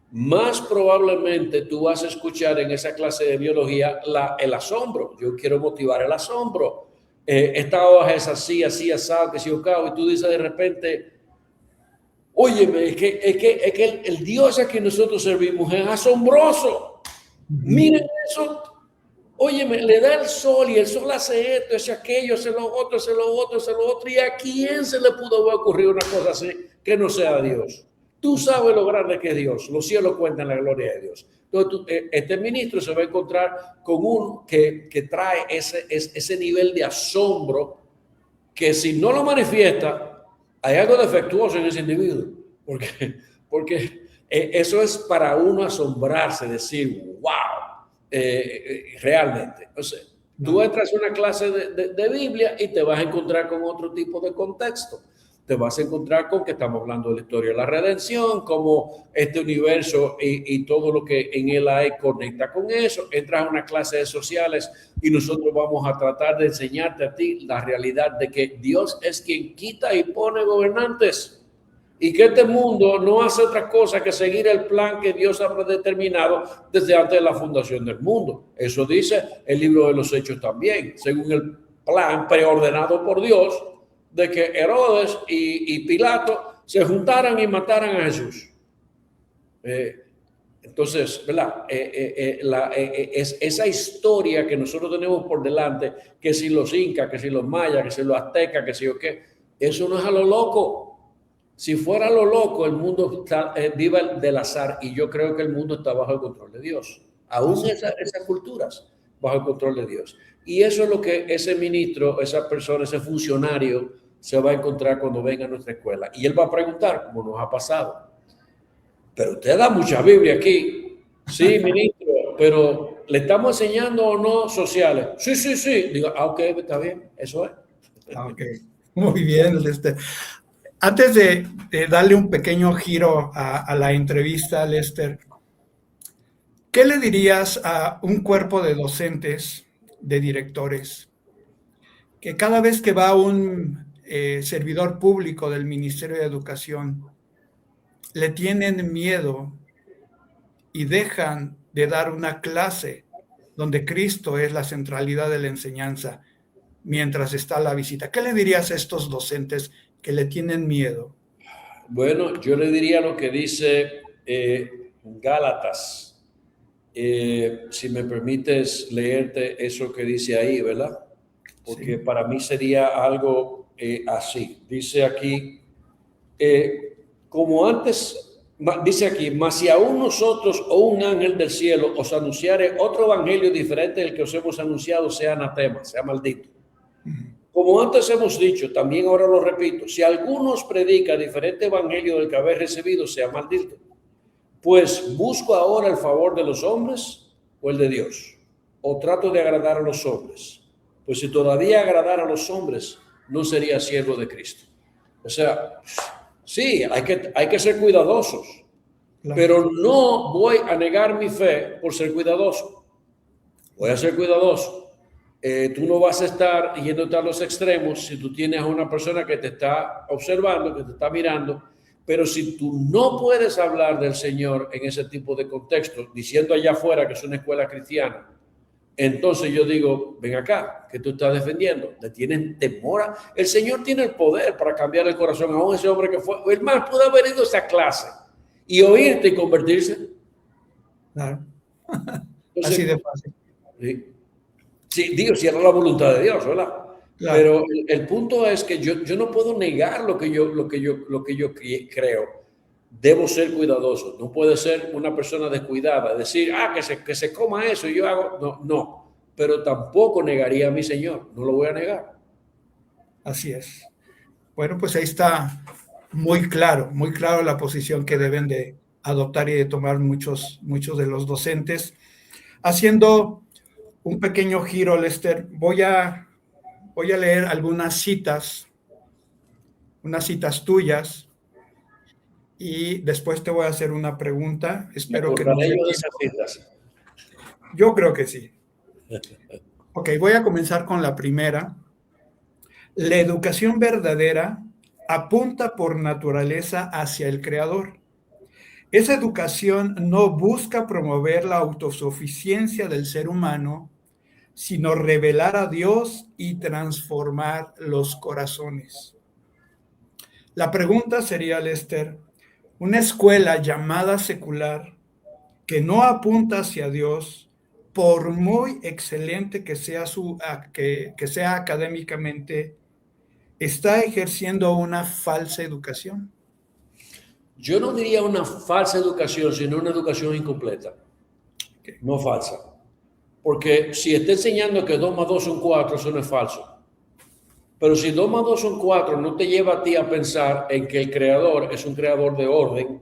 más probablemente tú vas a escuchar en esa clase de biología el asombro. Yo quiero motivar el asombro. Esta hoja es así, asado, que si yo cago, y tú dices de repente, óyeme, es que el Dios a quien nosotros servimos es asombroso. Miren eso. Óyeme, le da el sol y el sol hace esto, hace aquello, hace lo otro, hace lo otro, hace lo otro. ¿Y a quién se le pudo ocurrir una cosa así que no sea Dios? Tú sabes lo grande que es Dios. Los cielos cuentan la gloria de Dios. Entonces, este ministro se va a encontrar con uno que trae ese nivel de asombro que si no lo manifiesta, hay algo defectuoso en ese individuo. Porque eso es para uno asombrarse, decir, wow, realmente. Entonces, tú entras a una clase de Biblia y te vas a encontrar con otro tipo de contexto. Te vas a encontrar con que estamos hablando de la historia de la redención, como este universo y todo lo que en él hay conecta con eso. Entras a una clase de sociales y nosotros vamos a tratar de enseñarte a ti la realidad de que Dios es quien quita y pone gobernantes y que este mundo no hace otra cosa que seguir el plan que Dios ha predeterminado desde antes de la fundación del mundo. Eso dice el libro de los Hechos también, según el plan preordenado por Dios, de que Herodes y Pilato se juntaran y mataran a Jesús. Entonces, ¿verdad? Esa historia que nosotros tenemos por delante, que si los incas, que si los mayas, que si los aztecas, que si o qué, eso no es a lo loco. Si fuera a lo loco, el mundo viva del azar, y yo creo que el mundo está bajo el control de Dios. Aún esas culturas bajo el control de Dios. Y eso es lo que ese ministro, esa persona, ese funcionario se va a encontrar cuando venga a nuestra escuela. Y él va a preguntar, como nos ha pasado, pero usted da mucha Biblia aquí. Sí, ministro, pero ¿le estamos enseñando o no sociales? Sí, sí, sí. Digo, ok, está bien, eso es. Ok, muy bien, Lester. Antes de darle un pequeño giro a la entrevista, Lester, ¿qué le dirías a un cuerpo de docentes, de directores, que cada vez que va un servidor público del Ministerio de Educación, le tienen miedo y dejan de dar una clase donde Cristo es la centralidad de la enseñanza mientras está la visita? ¿Qué le dirías a estos docentes que le tienen miedo? Bueno, yo le diría lo que dice Gálatas. Si me permites leerte eso que dice ahí, ¿verdad? Porque Sí. para mí sería algo así. Dice aquí, como antes, dice aquí, mas si aún nosotros o un ángel del cielo os anunciare otro evangelio diferente del que os hemos anunciado, sea anatema, sea maldito. Como antes hemos dicho, también ahora lo repito, si alguno os predica diferente evangelio del que habéis recibido, sea maldito. Pues busco ahora el favor de los hombres o el de Dios, o trato de agradar a los hombres. Pues si todavía agradara a los hombres, no sería siervo de Cristo. O sea, sí, hay que ser cuidadosos, Claro. pero no voy a negar mi fe por ser cuidadoso. Voy a ser cuidadoso. Tú no vas a estar yéndote a los extremos si tú tienes a una persona que te está observando, que te está mirando, pero si tú no puedes hablar del Señor en ese tipo de contexto, diciendo allá afuera que es una escuela cristiana, entonces yo digo, ven acá, que tú estás defendiendo, le tienen temor. El Señor tiene el poder para cambiar el corazón a ese hombre que fue, el más pudo haber ido a esa clase y oírte y convertirse. Claro. Entonces, Así de fácil. sí. Sí, digo, si era la voluntad de Dios, ¿verdad? Claro. Pero el punto es que yo no puedo negar lo que yo creo. Debo ser cuidadoso. No puede ser una persona descuidada, decir, que se coma eso y yo hago. No. Pero tampoco negaría a mi Señor. No lo voy a negar. Así es. Bueno, pues ahí está muy claro la posición que deben de adoptar y de tomar muchos de los docentes. Haciendo un pequeño giro, Lester, voy a leer unas citas tuyas, y después te voy a hacer una pregunta. Espero que nos dé Yo de tiempo. esas citas. Yo creo que sí. Ok, voy a comenzar con la primera. La educación verdadera apunta por naturaleza hacia el Creador. Esa educación no busca promover la autosuficiencia del ser humano, sino revelar a Dios y transformar los corazones. La pregunta sería, Lester, una escuela llamada secular que no apunta hacia Dios, por muy excelente que sea, que sea académicamente, ¿está ejerciendo una falsa educación? Yo no diría una falsa educación, sino una educación incompleta. No falsa. Porque si está enseñando que 2 más 2 son 4, eso no es falso. Pero si 2 más 2 son 4, no te lleva a ti a pensar en que el creador es un creador de orden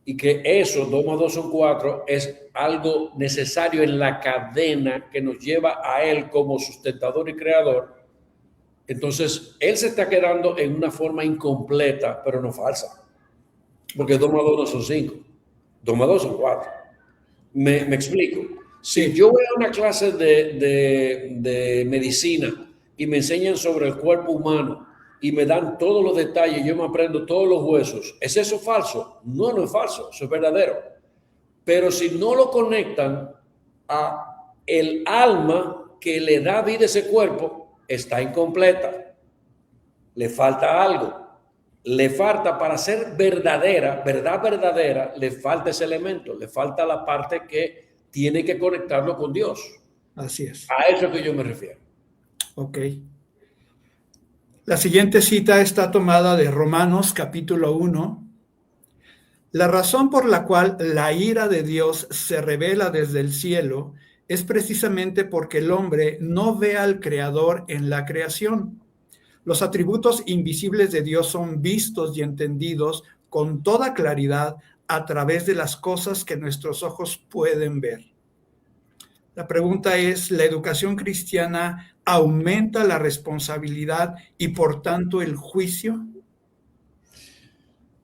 y que eso, 2 más 2 son 4, es algo necesario en la cadena que nos lleva a él como sustentador y creador. Entonces, él se está quedando en una forma incompleta, pero no falsa. Porque 2 más 2 no son 5. 2 más 2 son 4. Me explico. Si yo voy a una clase de medicina y me enseñan sobre el cuerpo humano y me dan todos los detalles, yo me aprendo todos los huesos, ¿es eso falso? No, no es falso, eso es verdadero. Pero si no lo conectan a el alma que le da vida a ese cuerpo, está incompleta. Le falta algo. Le falta, para ser verdadera, verdad verdadera, le falta ese elemento, le falta la parte que tiene que conectarlo con Dios. Así es. A eso que yo me refiero. Ok. La siguiente cita está tomada de Romanos capítulo 1. La razón por la cual la ira de Dios se revela desde el cielo es precisamente porque el hombre no ve al Creador en la creación. Los atributos invisibles de Dios son vistos y entendidos con toda claridad a través de las cosas que nuestros ojos pueden ver. La pregunta es, ¿la educación cristiana aumenta la responsabilidad y por tanto el juicio?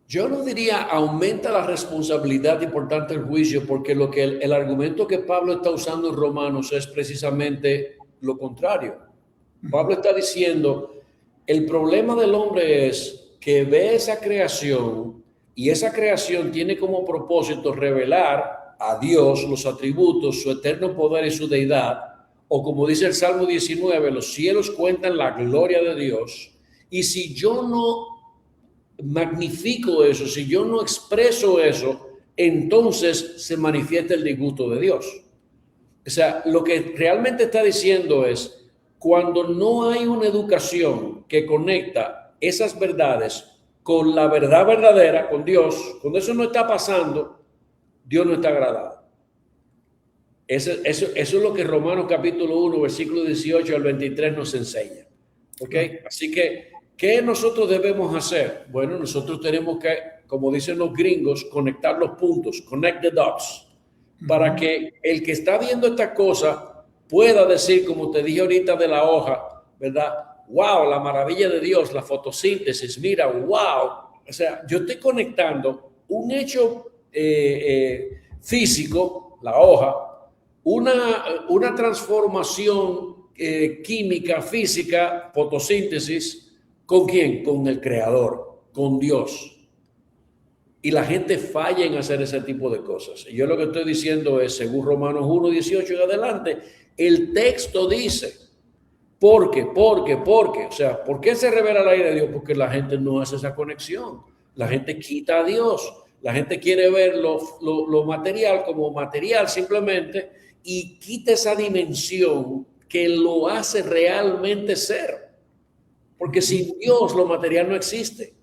Yo no diría aumenta la responsabilidad y por tanto el juicio, porque lo que el argumento que Pablo está usando en Romanos es precisamente lo contrario. Pablo está diciendo, el problema del hombre es que ve esa creación y esa creación tiene como propósito revelar a Dios los atributos, su eterno poder y su deidad, o como dice el Salmo 19, los cielos cuentan la gloria de Dios, y si yo no magnifico eso, si yo no expreso eso, entonces se manifiesta el disgusto de Dios. O sea, lo que realmente está diciendo es, cuando no hay una educación que conecta esas verdades con la verdad verdadera, con Dios, cuando eso no está pasando, Dios no está agradado. Eso es lo que Romanos capítulo 1, versículo 18 al 23 nos enseña. ¿Ok? Así que, ¿qué nosotros debemos hacer? Bueno, nosotros tenemos que, como dicen los gringos, conectar los puntos, connect the dots, para que el que está viendo esta cosa pueda decir, como te dije ahorita de la hoja, ¿verdad? Wow, la maravilla de Dios, la fotosíntesis, mira, wow. O sea, yo estoy conectando un hecho físico, la hoja, una transformación química, física, fotosíntesis, ¿con quién? Con el Creador, con Dios. Y la gente falla en hacer ese tipo de cosas. Y yo lo que estoy diciendo es, según Romanos 1, 18 y adelante, el texto dice, porque, o sea, ¿por qué se revela la ira de Dios? Porque la gente no hace esa conexión. La gente quita a Dios. La gente quiere ver lo material como material simplemente y quita esa dimensión que lo hace realmente ser. Porque sin Dios lo material no existe.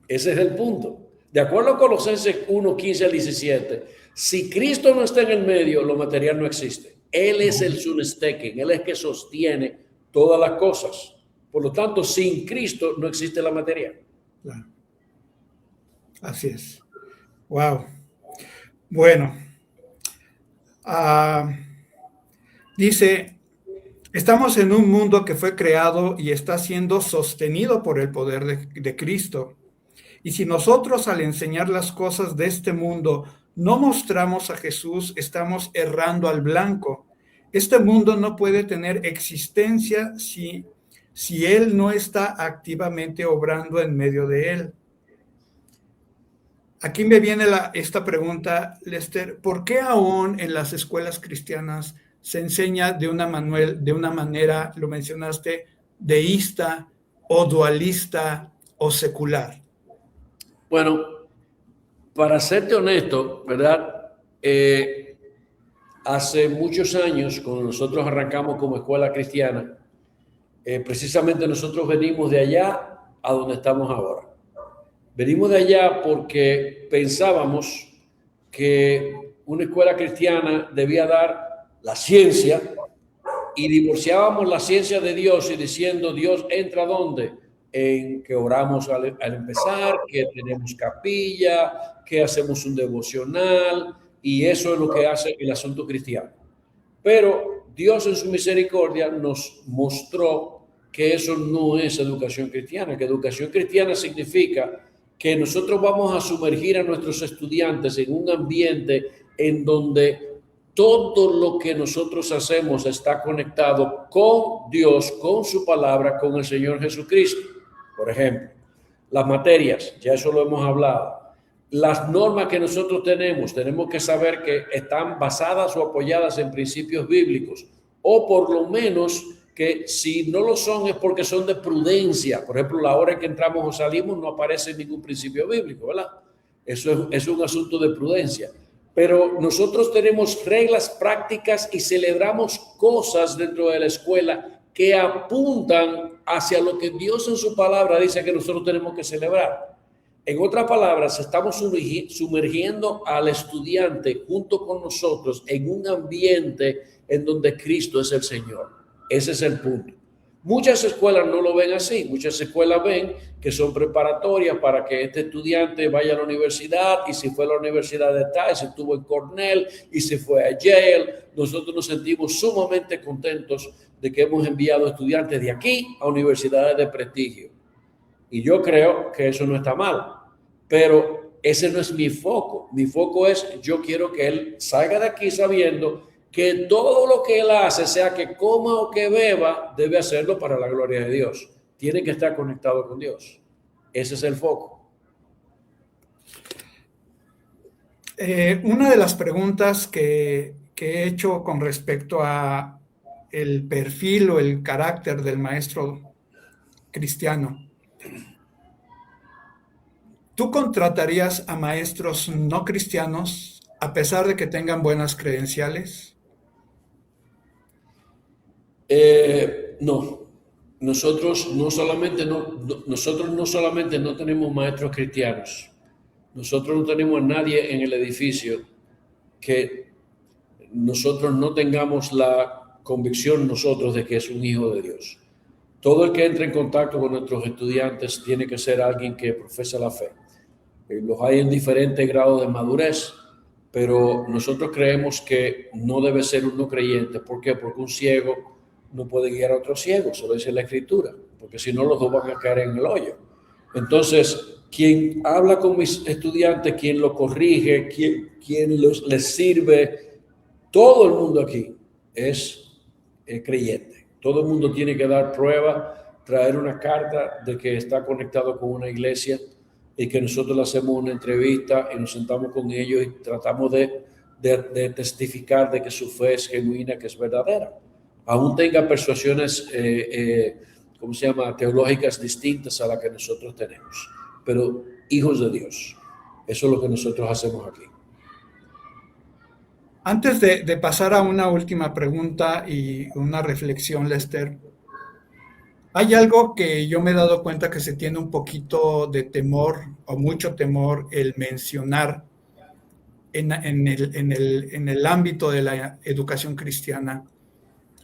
Ese es el punto. De acuerdo a Colosenses 1, 15 al 17, si Cristo no está en el medio, lo material no existe. Él es el sunestecken, Él es que sostiene todas las cosas. Por lo tanto, sin Cristo no existe la materia. Claro. Así es. Wow. Bueno. Dice, estamos en un mundo que fue creado y está siendo sostenido por el poder de Cristo. Y si nosotros al enseñar las cosas de este mundo no mostramos a Jesús, estamos errando al blanco. Este mundo no puede tener existencia si Él no está activamente obrando en medio de él. Aquí me viene esta pregunta, Lester, ¿por qué aún en las escuelas cristianas se enseña de una manera, lo mencionaste, deísta o dualista o secular? Bueno, para serte honesto, ¿verdad? Hace muchos años, cuando nosotros arrancamos como escuela cristiana, precisamente nosotros venimos de allá a donde estamos ahora. Venimos de allá porque pensábamos que una escuela cristiana debía dar la ciencia y divorciábamos la ciencia de Dios y diciendo, Dios entra ¿dónde? En que oramos al empezar, que tenemos capilla, que hacemos un devocional, y eso es lo que hace el asunto cristiano. Pero Dios en su misericordia nos mostró que eso no es educación cristiana, que educación cristiana significa que nosotros vamos a sumergir a nuestros estudiantes en un ambiente en donde todo lo que nosotros hacemos está conectado con Dios, con su palabra, con el Señor Jesucristo. Por ejemplo, las materias, ya eso lo hemos hablado. Las normas que nosotros tenemos que saber que están basadas o apoyadas en principios bíblicos, o por lo menos que si no lo son es porque son de prudencia. Por ejemplo, la hora en que entramos o salimos no aparece ningún principio bíblico, ¿verdad? Eso es un asunto de prudencia. Pero nosotros tenemos reglas prácticas y celebramos cosas dentro de la escuela que apuntan hacia lo que Dios en su palabra dice que nosotros tenemos que celebrar. En otras palabras, estamos sumergiendo al estudiante junto con nosotros en un ambiente en donde Cristo es el Señor. Ese es el punto. Muchas escuelas no lo ven así. Muchas escuelas ven que son preparatorias para que este estudiante vaya a la universidad, y si fue a la universidad de tal, y si estuvo en Cornell, y si fue a Yale. Nosotros nos sentimos sumamente contentos de que hemos enviado estudiantes de aquí a universidades de prestigio. Y yo creo que eso no está mal, pero ese no es mi foco. Mi foco es, yo quiero que él salga de aquí sabiendo que todo lo que él hace, sea que coma o que beba, debe hacerlo para la gloria de Dios. Tiene que estar conectado con Dios. Ese es el foco. Una de las preguntas que he hecho con respecto a el perfil o el carácter del maestro cristiano. ¿Tú contratarías a maestros no cristianos a pesar de que tengan buenas credenciales? No. Nosotros no solamente no tenemos maestros cristianos. Nosotros no tenemos a nadie en el edificio que nosotros no tengamos la convicción nosotros de que es un hijo de Dios. Todo el que entre en contacto con nuestros estudiantes tiene que ser alguien que profesa la fe. Los hay en diferentes grados de madurez, pero nosotros creemos que no debe ser un no creyente. ¿Por qué? Porque un ciego no puede guiar a otro ciego, eso lo dice la Escritura, porque si no los dos van a caer en el hoyo. Entonces, quien habla con mis estudiantes, quien lo corrige, quien les sirve, todo el mundo aquí es creyente. Todo el mundo tiene que dar prueba, traer una carta de que está conectado con una iglesia, y que nosotros le hacemos una entrevista y nos sentamos con ellos y tratamos de testificar de que su fe es genuina, que es verdadera. Aún tenga persuasiones, teológicas distintas a las que nosotros tenemos. Pero hijos de Dios. Eso es lo que nosotros hacemos aquí. Antes de pasar a una última pregunta y una reflexión, Lester, hay algo que yo me he dado cuenta que se tiene un poquito de temor o mucho temor el mencionar en el ámbito de la educación cristiana,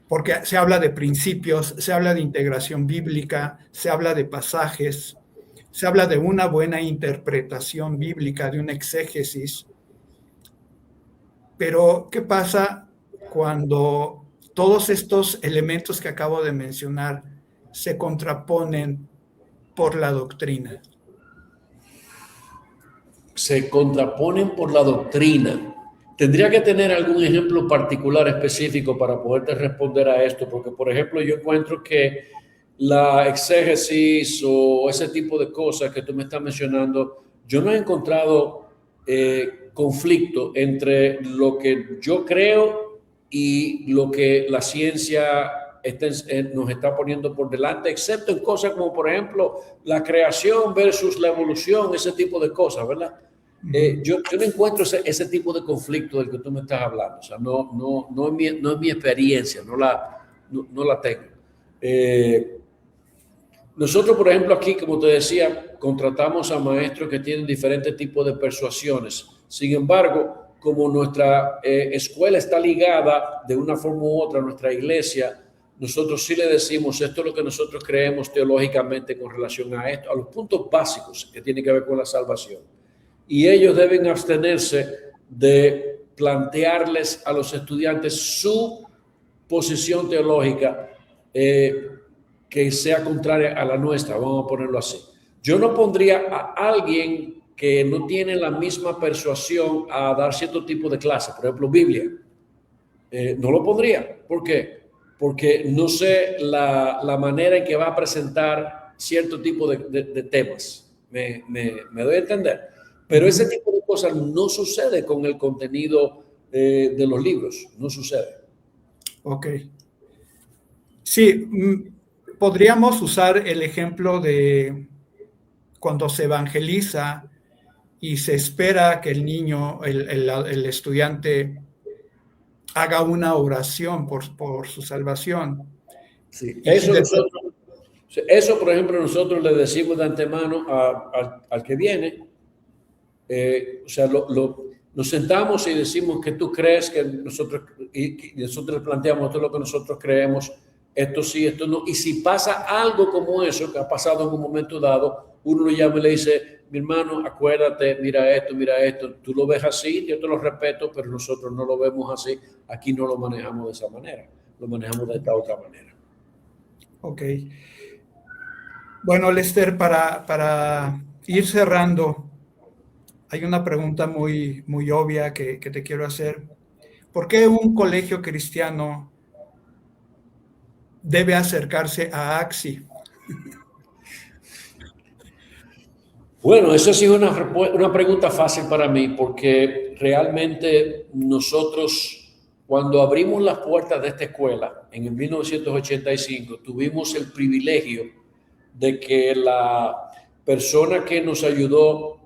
porque se habla de principios, se habla de integración bíblica, se habla de pasajes, se habla de una buena interpretación bíblica, de un exégesis. Pero, ¿qué pasa cuando todos estos elementos que acabo de mencionar se contraponen por la doctrina? Se contraponen por la doctrina. Tendría que tener algún ejemplo particular específico para poderte responder a esto, porque, por ejemplo, yo encuentro que la exégesis o ese tipo de cosas que tú me estás mencionando, yo no he encontrado conflicto entre lo que yo creo y lo que la ciencia nos está poniendo por delante, excepto en cosas como, por ejemplo, la creación versus la evolución, ese tipo de cosas, ¿verdad? Yo no encuentro ese tipo de conflicto del que tú me estás hablando. O sea, no es mi experiencia, no la tengo. Nosotros, por ejemplo, aquí, como te decía, contratamos a maestros que tienen diferentes tipos de persuasiones. Sin embargo, como nuestra escuela está ligada de una forma u otra a nuestra iglesia, nosotros sí le decimos, esto es lo que nosotros creemos teológicamente con relación a esto, a los puntos básicos que tienen que ver con la salvación. Y ellos deben abstenerse de plantearles a los estudiantes su posición teológica que sea contraria a la nuestra, vamos a ponerlo así. Yo no pondría a alguien que no tiene la misma persuasión a dar cierto tipo de clase, por ejemplo, Biblia. No lo pondría. ¿Por qué? Porque no sé la manera en que va a presentar cierto tipo de temas. Me doy a entender. Pero ese tipo de cosas no sucede con el contenido de los libros. No sucede. Ok. Sí, podríamos usar el ejemplo de cuando se evangeliza y se espera que el niño, el estudiante, haga una oración por su salvación. Sí, eso, por ejemplo, nosotros le decimos de antemano al que viene, nos sentamos y decimos que tú crees que nosotros, y nosotros le planteamos todo lo que nosotros creemos esto sí, esto no. Y si pasa algo como eso que ha pasado en un momento dado, uno lo llama y le dice, mi hermano, acuérdate, mira esto, tú lo ves así, yo te lo respeto, pero nosotros no lo vemos así, aquí no lo manejamos de esa manera, lo manejamos de esta otra manera. Ok. Bueno, Lester, para ir cerrando, hay una pregunta muy, muy obvia que te quiero hacer. ¿Por qué un colegio cristiano debe acercarse a AXI? Bueno, eso sí es una pregunta fácil para mí, porque realmente nosotros, cuando abrimos las puertas de esta escuela en el 1985, tuvimos el privilegio de que la persona que nos ayudó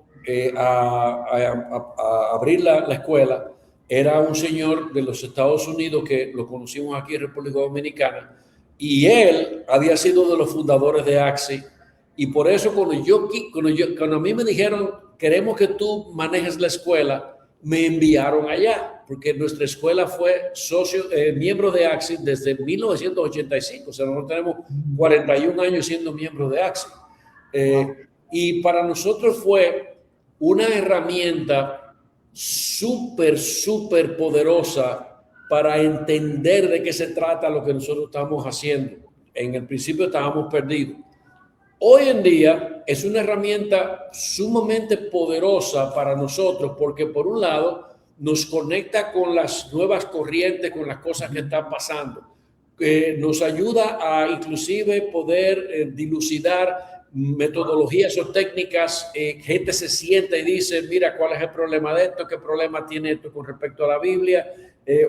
a abrir la escuela era un señor de los Estados Unidos que lo conocimos aquí en República Dominicana, y él había sido de los fundadores de AXI. Y por eso cuando a mí me dijeron, queremos que tú manejes la escuela, me enviaron allá, porque nuestra escuela fue miembro de AXI desde 1985. O sea, nosotros tenemos 41 años siendo miembro de AXI. Y para nosotros fue una herramienta súper poderosa para entender de qué se trata lo que nosotros estamos haciendo. En el principio estábamos perdidos. Hoy en día es una herramienta sumamente poderosa para nosotros, porque por un lado nos conecta con las nuevas corrientes, con las cosas que están pasando, nos ayuda a inclusive poder dilucidar metodologías o técnicas. Gente se sienta y dice, mira, ¿cuál es el problema de esto? ¿Qué problema tiene esto con respecto a la Biblia?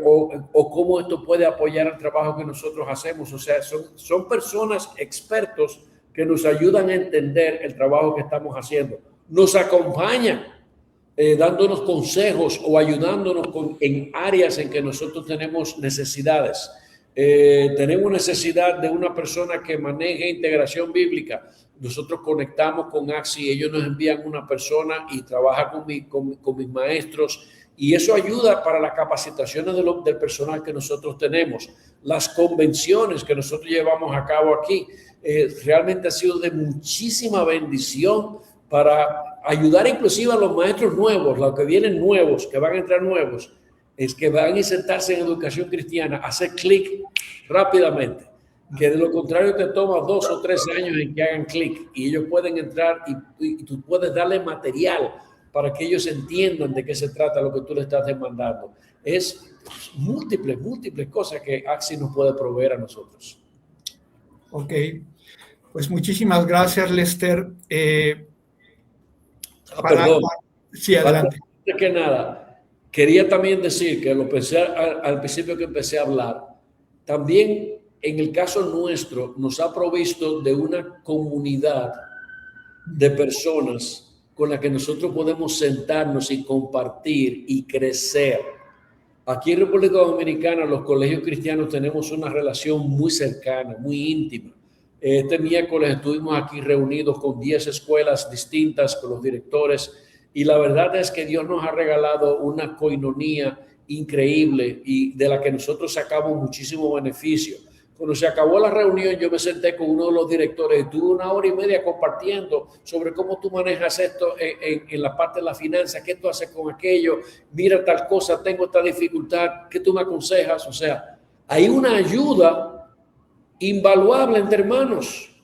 O cómo esto puede apoyar el trabajo que nosotros hacemos. O sea, son personas expertos que nos ayudan a entender el trabajo que estamos haciendo. Nos acompañan dándonos consejos o ayudándonos en áreas en que nosotros tenemos necesidades. Tenemos necesidad de una persona que maneje integración bíblica. Nosotros conectamos con AXI, ellos nos envían una persona y trabaja con mis maestros, y eso ayuda para las capacitaciones del personal que nosotros tenemos. Las convenciones que nosotros llevamos a cabo aquí realmente ha sido de muchísima bendición para ayudar inclusive a los maestros nuevos, los que vienen nuevos, que van a entrar nuevos, es que van a sentarse en educación cristiana, hacer clic rápidamente, que de lo contrario te toma 2 o 3 años en que hagan clic, y ellos pueden entrar y tú puedes darle material para que ellos entiendan de qué se trata lo que tú le estás demandando. Es múltiples cosas que AXI nos puede proveer a nosotros. Ok, pues muchísimas gracias, Lester. Perdón. Sí, adelante. Antes que nada, quería también decir que lo pensé al principio que empecé a hablar, también en el caso nuestro nos ha provisto de una comunidad de personas con las que nosotros podemos sentarnos y compartir y crecer. Aquí en República Dominicana, los colegios cristianos tenemos una relación muy cercana, muy íntima. Este miércoles estuvimos aquí reunidos con 10 escuelas distintas, con los directores, y la verdad es que Dios nos ha regalado una coinonía increíble y de la que nosotros sacamos muchísimo beneficio. Cuando se acabó la reunión, yo me senté con uno de los directores y tuve 1 hora y media compartiendo sobre cómo tú manejas esto en la parte de la finanza, qué tú haces con aquello, mira tal cosa, tengo esta dificultad, ¿qué tú me aconsejas? O sea, hay una ayuda invaluable entre hermanos.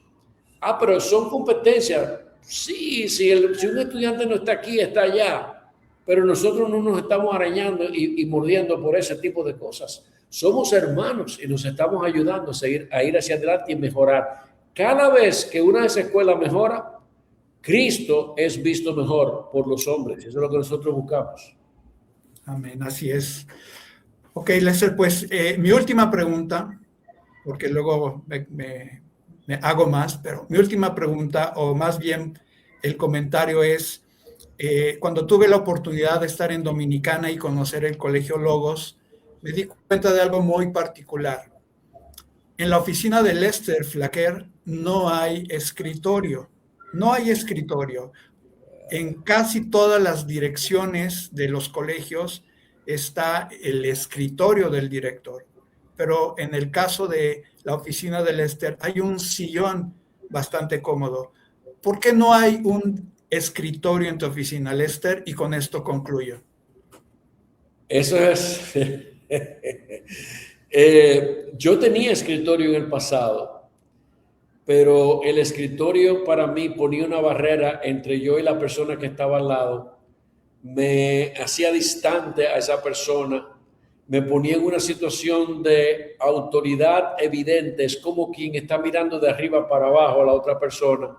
Pero son competencias. Sí, si un estudiante no está aquí, está allá, pero nosotros no nos estamos arañando y mordiendo por ese tipo de cosas. Somos hermanos y nos estamos ayudando a ir hacia adelante y mejorar. Cada vez que una de esas escuelas mejora, Cristo es visto mejor por los hombres. Eso es lo que nosotros buscamos. Amén, así es. Ok, Lester, pues mi última pregunta, porque luego me hago más, pero mi última pregunta, o más bien el comentario es, cuando tuve la oportunidad de estar en Dominicana y conocer el Colegio Logos, me di cuenta de algo muy particular. En la oficina de Lester Flaquer no hay escritorio, no hay escritorio. En casi todas las direcciones de los colegios está el escritorio del director. pero en el caso de la oficina de Lester hay un sillón bastante cómodo. ¿Por qué no hay un escritorio en tu oficina, Lester? Y con esto concluyo. Eso es. Yo tenía escritorio en el pasado, pero el escritorio para mí ponía una barrera entre yo y la persona que estaba al lado. Me hacía distante a esa persona, me ponía en una situación de autoridad evidente, es como quien está mirando de arriba para abajo a la otra persona.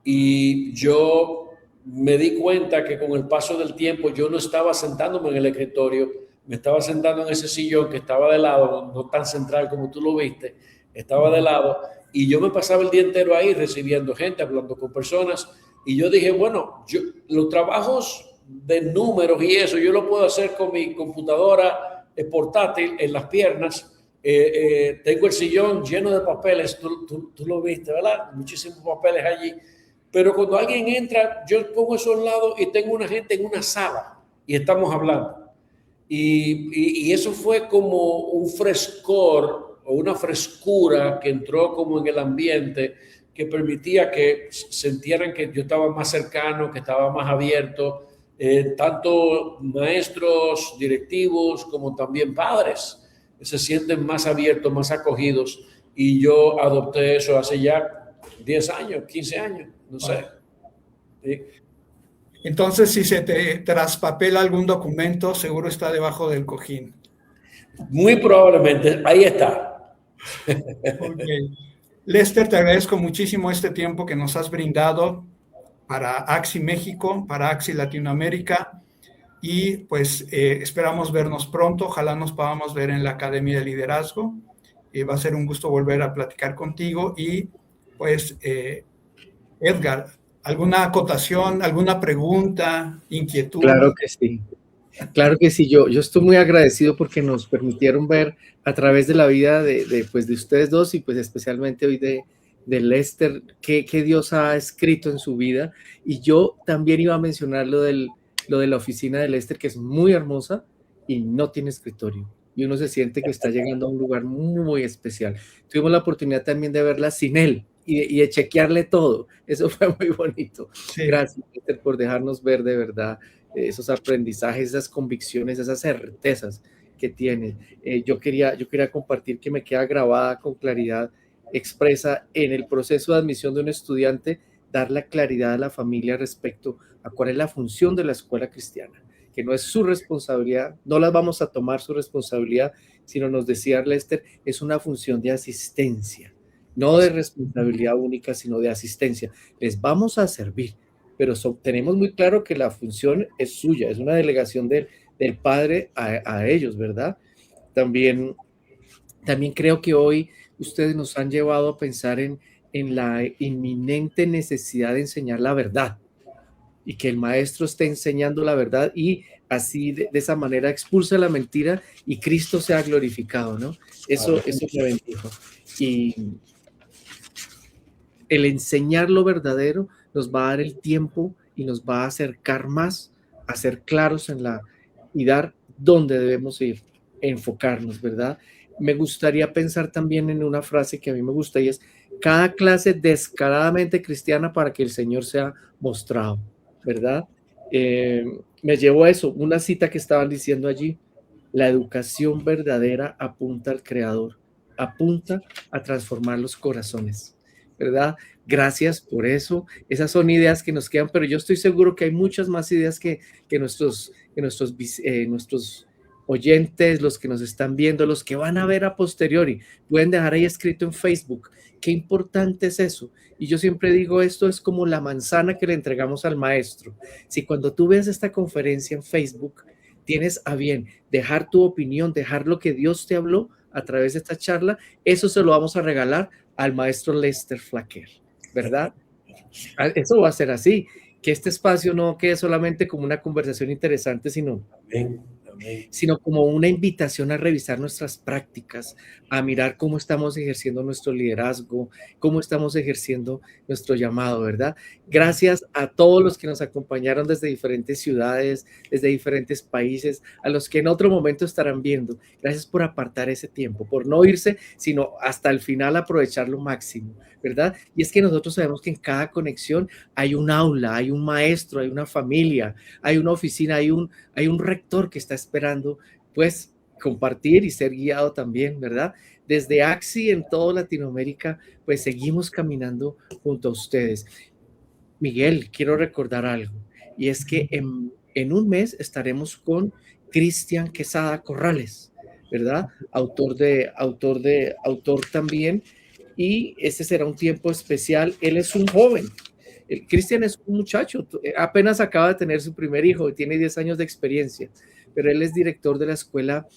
Y yo me di cuenta que con el paso del tiempo yo no estaba sentándome en el escritorio, me estaba sentando en ese sillón que estaba de lado, no tan central como tú lo viste, estaba de lado, y yo me pasaba el día entero ahí recibiendo gente, hablando con personas, y yo dije, bueno, los trabajos de números y eso, yo lo puedo hacer con mi computadora portátil en las piernas. Tengo el sillón lleno de papeles, tú lo viste, ¿verdad? Muchísimos papeles allí. Pero cuando alguien entra, yo pongo eso al lado y tengo una gente en una sala y estamos hablando. Y eso fue como un frescor o una frescura que entró como en el ambiente que permitía que sintieran que yo estaba más cercano, que estaba más abierto, tanto maestros, directivos, como también padres se sienten más abiertos, más acogidos, y yo adopté eso hace ya 10 años, 15 años, no sé. ¿Sí? Entonces, si se te traspapela algún documento, seguro está debajo del cojín. Muy probablemente, ahí está. Okay. Lester, te agradezco muchísimo este tiempo que nos has brindado para AXI México, para AXI Latinoamérica, y pues esperamos vernos pronto. Ojalá nos podamos ver en la Academia de Liderazgo. Va a ser un gusto volver a platicar contigo. Y pues, Edgar, ¿alguna acotación, alguna pregunta, inquietud? Claro que sí. Claro que sí, yo estoy muy agradecido porque nos permitieron ver a través de la vida de ustedes dos y pues especialmente hoy de Lester, qué Dios ha escrito en su vida. Y yo también iba a mencionar lo de la oficina de Lester, que es muy hermosa y no tiene escritorio. Y uno se siente que está llegando a un lugar muy, muy especial. Tuvimos la oportunidad también de verla sin él y de chequearle todo. Eso fue muy bonito. Sí. Gracias, Lester, por dejarnos ver de verdad esos aprendizajes, esas convicciones, esas certezas que tiene. Yo quería compartir que me queda grabada con claridad expresa en el proceso de admisión de un estudiante, dar la claridad a la familia respecto a cuál es la función de la escuela cristiana, que no es su responsabilidad, no las vamos a tomar su responsabilidad, sino nos decía Lester, es una función de asistencia, no de responsabilidad única, sino de asistencia. Les vamos a servir, pero tenemos muy claro que la función es suya, es una delegación del padre a ellos, ¿verdad? También creo que hoy ustedes nos han llevado a pensar en la inminente necesidad de enseñar la verdad y que el maestro esté enseñando la verdad y así de esa manera expulsa la mentira y Cristo sea glorificado, ¿no? Eso me bendijo. Y el enseñar lo verdadero nos va a dar el tiempo y nos va a acercar más a ser claros y dar dónde debemos ir, enfocarnos, ¿verdad? Me gustaría pensar también en una frase que a mí me gusta y es cada clase descaradamente cristiana para que el Señor sea mostrado, ¿verdad? Me llevó a eso, una cita que estaban diciendo allí, la educación verdadera apunta al Creador, apunta a transformar los corazones, ¿verdad? Gracias por eso. Esas son ideas que nos quedan, pero yo estoy seguro que hay muchas más ideas que nuestros oyentes, los que nos están viendo, los que van a ver a posteriori, pueden dejar ahí escrito en Facebook. Qué importante es eso. Y yo siempre digo, esto es como la manzana que le entregamos al maestro. Si cuando tú ves esta conferencia en Facebook, tienes a bien dejar tu opinión, dejar lo que Dios te habló a través de esta charla, eso se lo vamos a regalar al maestro Lester Flaquer, ¿verdad? Eso va a ser así, que este espacio no quede solamente como una conversación interesante, sino Amén. sino como una invitación a revisar nuestras prácticas, a mirar cómo estamos ejerciendo nuestro liderazgo, cómo estamos ejerciendo nuestro llamado, ¿verdad? Gracias a todos los que nos acompañaron desde diferentes ciudades, desde diferentes países, a los que en otro momento estarán viendo. Gracias por apartar ese tiempo, por no irse, sino hasta el final aprovechar lo máximo, ¿verdad? Y es que nosotros sabemos que en cada conexión hay un aula, hay un maestro, hay una familia, hay una oficina, hay un rector que está esperando, pues, compartir y ser guiado también, ¿verdad? Desde AXI en toda Latinoamérica, pues seguimos caminando junto a ustedes. Miguel, quiero recordar algo, y es que en un mes estaremos con Cristian Quesada Corrales, ¿verdad? Autor también, y este será un tiempo especial. Él es un joven. Cristian es un muchacho, apenas acaba de tener su primer hijo, tiene 10 años de experiencia, pero él es director de la escuela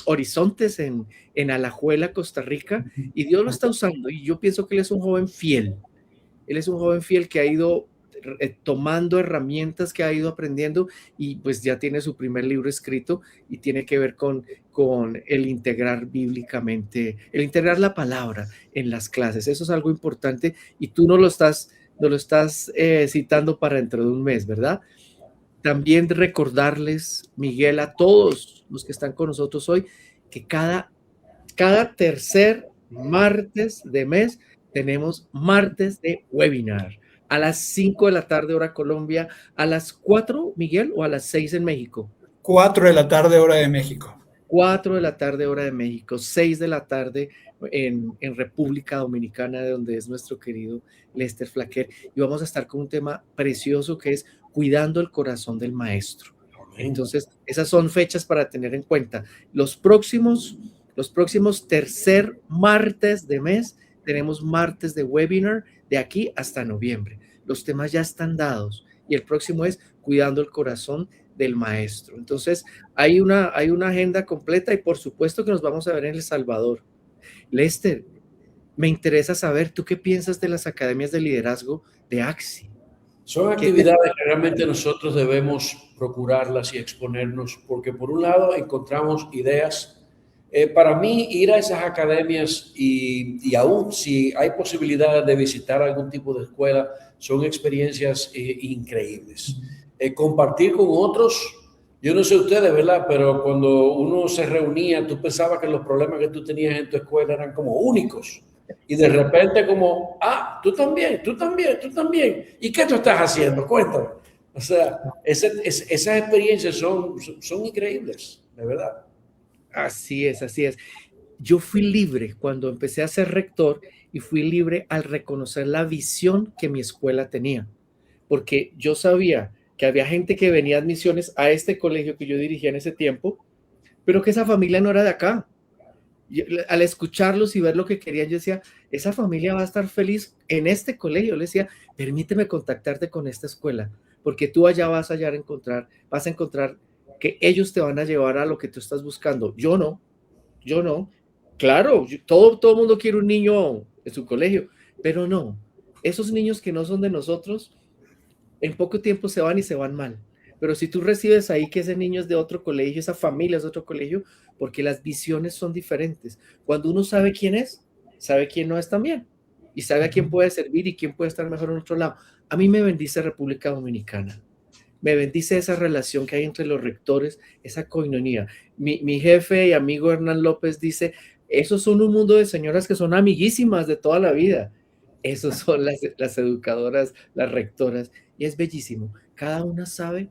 Horizontes en Alajuela, Costa Rica, y Dios lo está usando, y yo pienso que él es un joven fiel. Él es un joven fiel que ha ido tomando herramientas, que ha ido aprendiendo, y pues ya tiene su primer libro escrito y tiene que ver con el integrar bíblicamente, el integrar la palabra en las clases. Eso es algo importante y tú no lo estás citando para dentro de un mes, ¿verdad? También recordarles, Miguel, a todos los que están con nosotros hoy, que cada tercer martes de mes tenemos martes de webinar a las 5 de la tarde hora Colombia, a las 4, Miguel, o a las 6 en México. 4 de la tarde hora de México. 4 de la tarde hora de México, 6 de la tarde en República Dominicana, de donde es nuestro querido Lester Flaquer, y vamos a estar con un tema precioso que es cuidando el corazón del maestro. Entonces, esas son fechas para tener en cuenta. Los próximos tercer martes de mes tenemos martes de webinar de aquí hasta noviembre. Los temas ya están dados y el próximo es cuidando el corazón del maestro. Entonces, hay una agenda completa y por supuesto que nos vamos a ver en El Salvador. Lester, me interesa saber, ¿tú qué piensas de las academias de liderazgo de AXI? Son actividades que realmente nosotros debemos procurarlas y exponernos, porque por un lado encontramos ideas. Para mí, ir a esas academias y aún si hay posibilidad de visitar algún tipo de escuela, son experiencias increíbles. Compartir con otros, yo no sé ustedes, ¿verdad? Pero cuando uno se reunía, tú pensabas que los problemas que tú tenías en tu escuela eran como únicos. Y de repente como, tú también. ¿Y qué tú estás haciendo? Cuéntame. O sea, esas experiencias son increíbles, de verdad. Así es. Yo fui libre cuando empecé a ser rector y fui libre al reconocer la visión que mi escuela tenía, porque yo sabía que había gente que venía a admisiones a este colegio que yo dirigía en ese tiempo, pero que esa familia no era de acá. Al escucharlos y ver lo que querían, yo decía, esa familia va a estar feliz en este colegio. Le decía, permíteme contactarte con esta escuela, porque tú allá vas a encontrar que ellos te van a llevar a lo que tú estás buscando. Yo no. Claro, todo el mundo quiere un niño en su colegio, pero no. Esos niños que no son de nosotros, en poco tiempo se van y se van mal. Pero si tú recibes ahí que ese niño es de otro colegio, esa familia es de otro colegio, porque las visiones son diferentes. Cuando uno sabe quién es, sabe quién no es también. Y sabe a quién puede servir y quién puede estar mejor en otro lado. A mí me bendice República Dominicana. Me bendice esa relación que hay entre los rectores, esa coinonía. Mi jefe y amigo Hernán López dice, esos son un mundo de señoras que son amiguísimas de toda la vida. Esos son las educadoras, las rectoras. Y es bellísimo. Cada una sabe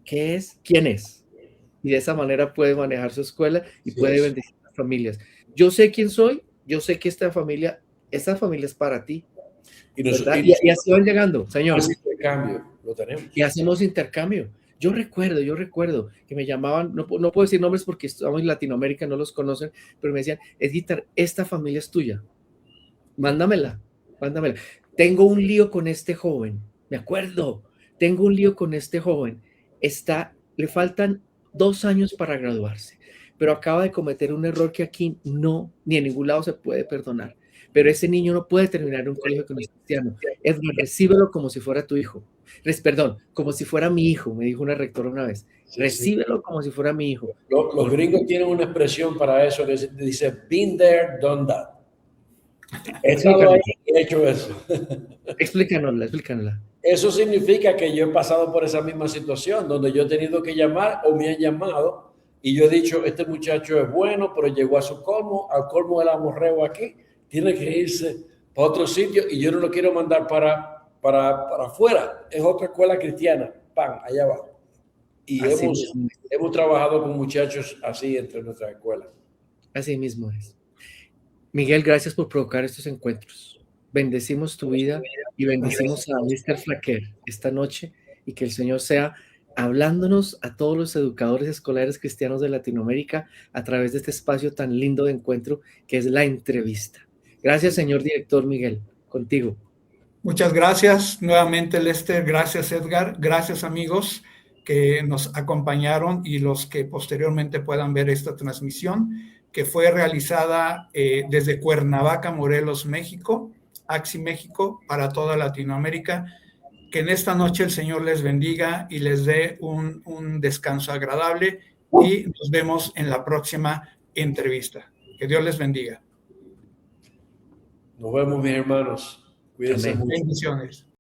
quién es. Y de esa manera puede manejar su escuela y puede bendecir a las familias. Yo sé quién soy, yo sé que esta familia es para ti. Y así van llegando, señor. Intercambio, lo tenemos. Y hacemos intercambio. Yo recuerdo que me llamaban, no puedo decir nombres porque estamos en Latinoamérica, no los conocen, pero me decían, Edgar, esta familia es tuya. Mándamela. Tengo un lío con este joven. Me acuerdo. Tengo un lío con este joven. Le faltan 2 años para graduarse, pero acaba de cometer un error que aquí ni en ningún lado se puede perdonar. Pero ese niño no puede terminar en un colegio que no es cristiano. Edgar, recíbelo como si fuera tu hijo. Perdón, como si fuera mi hijo, me dijo una rectora una vez. Sí, Recíbelo como si fuera mi hijo. Los gringos tienen una expresión para eso que dice, been there, done that. He estado ahí y he hecho eso. Explícanosla. Eso significa que yo he pasado por esa misma situación, donde yo he tenido que llamar o me han llamado y yo he dicho, este muchacho es bueno, pero llegó a su colmo, al colmo del amorreo aquí, tiene que irse para otro sitio y yo no lo quiero mandar para afuera. Es otra escuela cristiana, pan, allá va. Y hemos trabajado con muchachos así entre nuestras escuelas. Así mismo es. Miguel, gracias por provocar estos encuentros. Bendecimos tu vida y bendecimos a Mr. Flaquer esta noche y que el Señor sea hablándonos a todos los educadores escolares cristianos de Latinoamérica a través de este espacio tan lindo de encuentro que es la entrevista. Gracias, señor director Miguel. Contigo. Muchas gracias nuevamente, Lester. Gracias, Edgar. Gracias, amigos que nos acompañaron y los que posteriormente puedan ver esta transmisión, que fue realizada desde Cuernavaca, Morelos, México, AXI México, para toda Latinoamérica. Que en esta noche el Señor les bendiga y les dé un descanso agradable y nos vemos en la próxima entrevista. Que Dios les bendiga. Nos vemos, mis hermanos. Cuídense mucho. Bendiciones.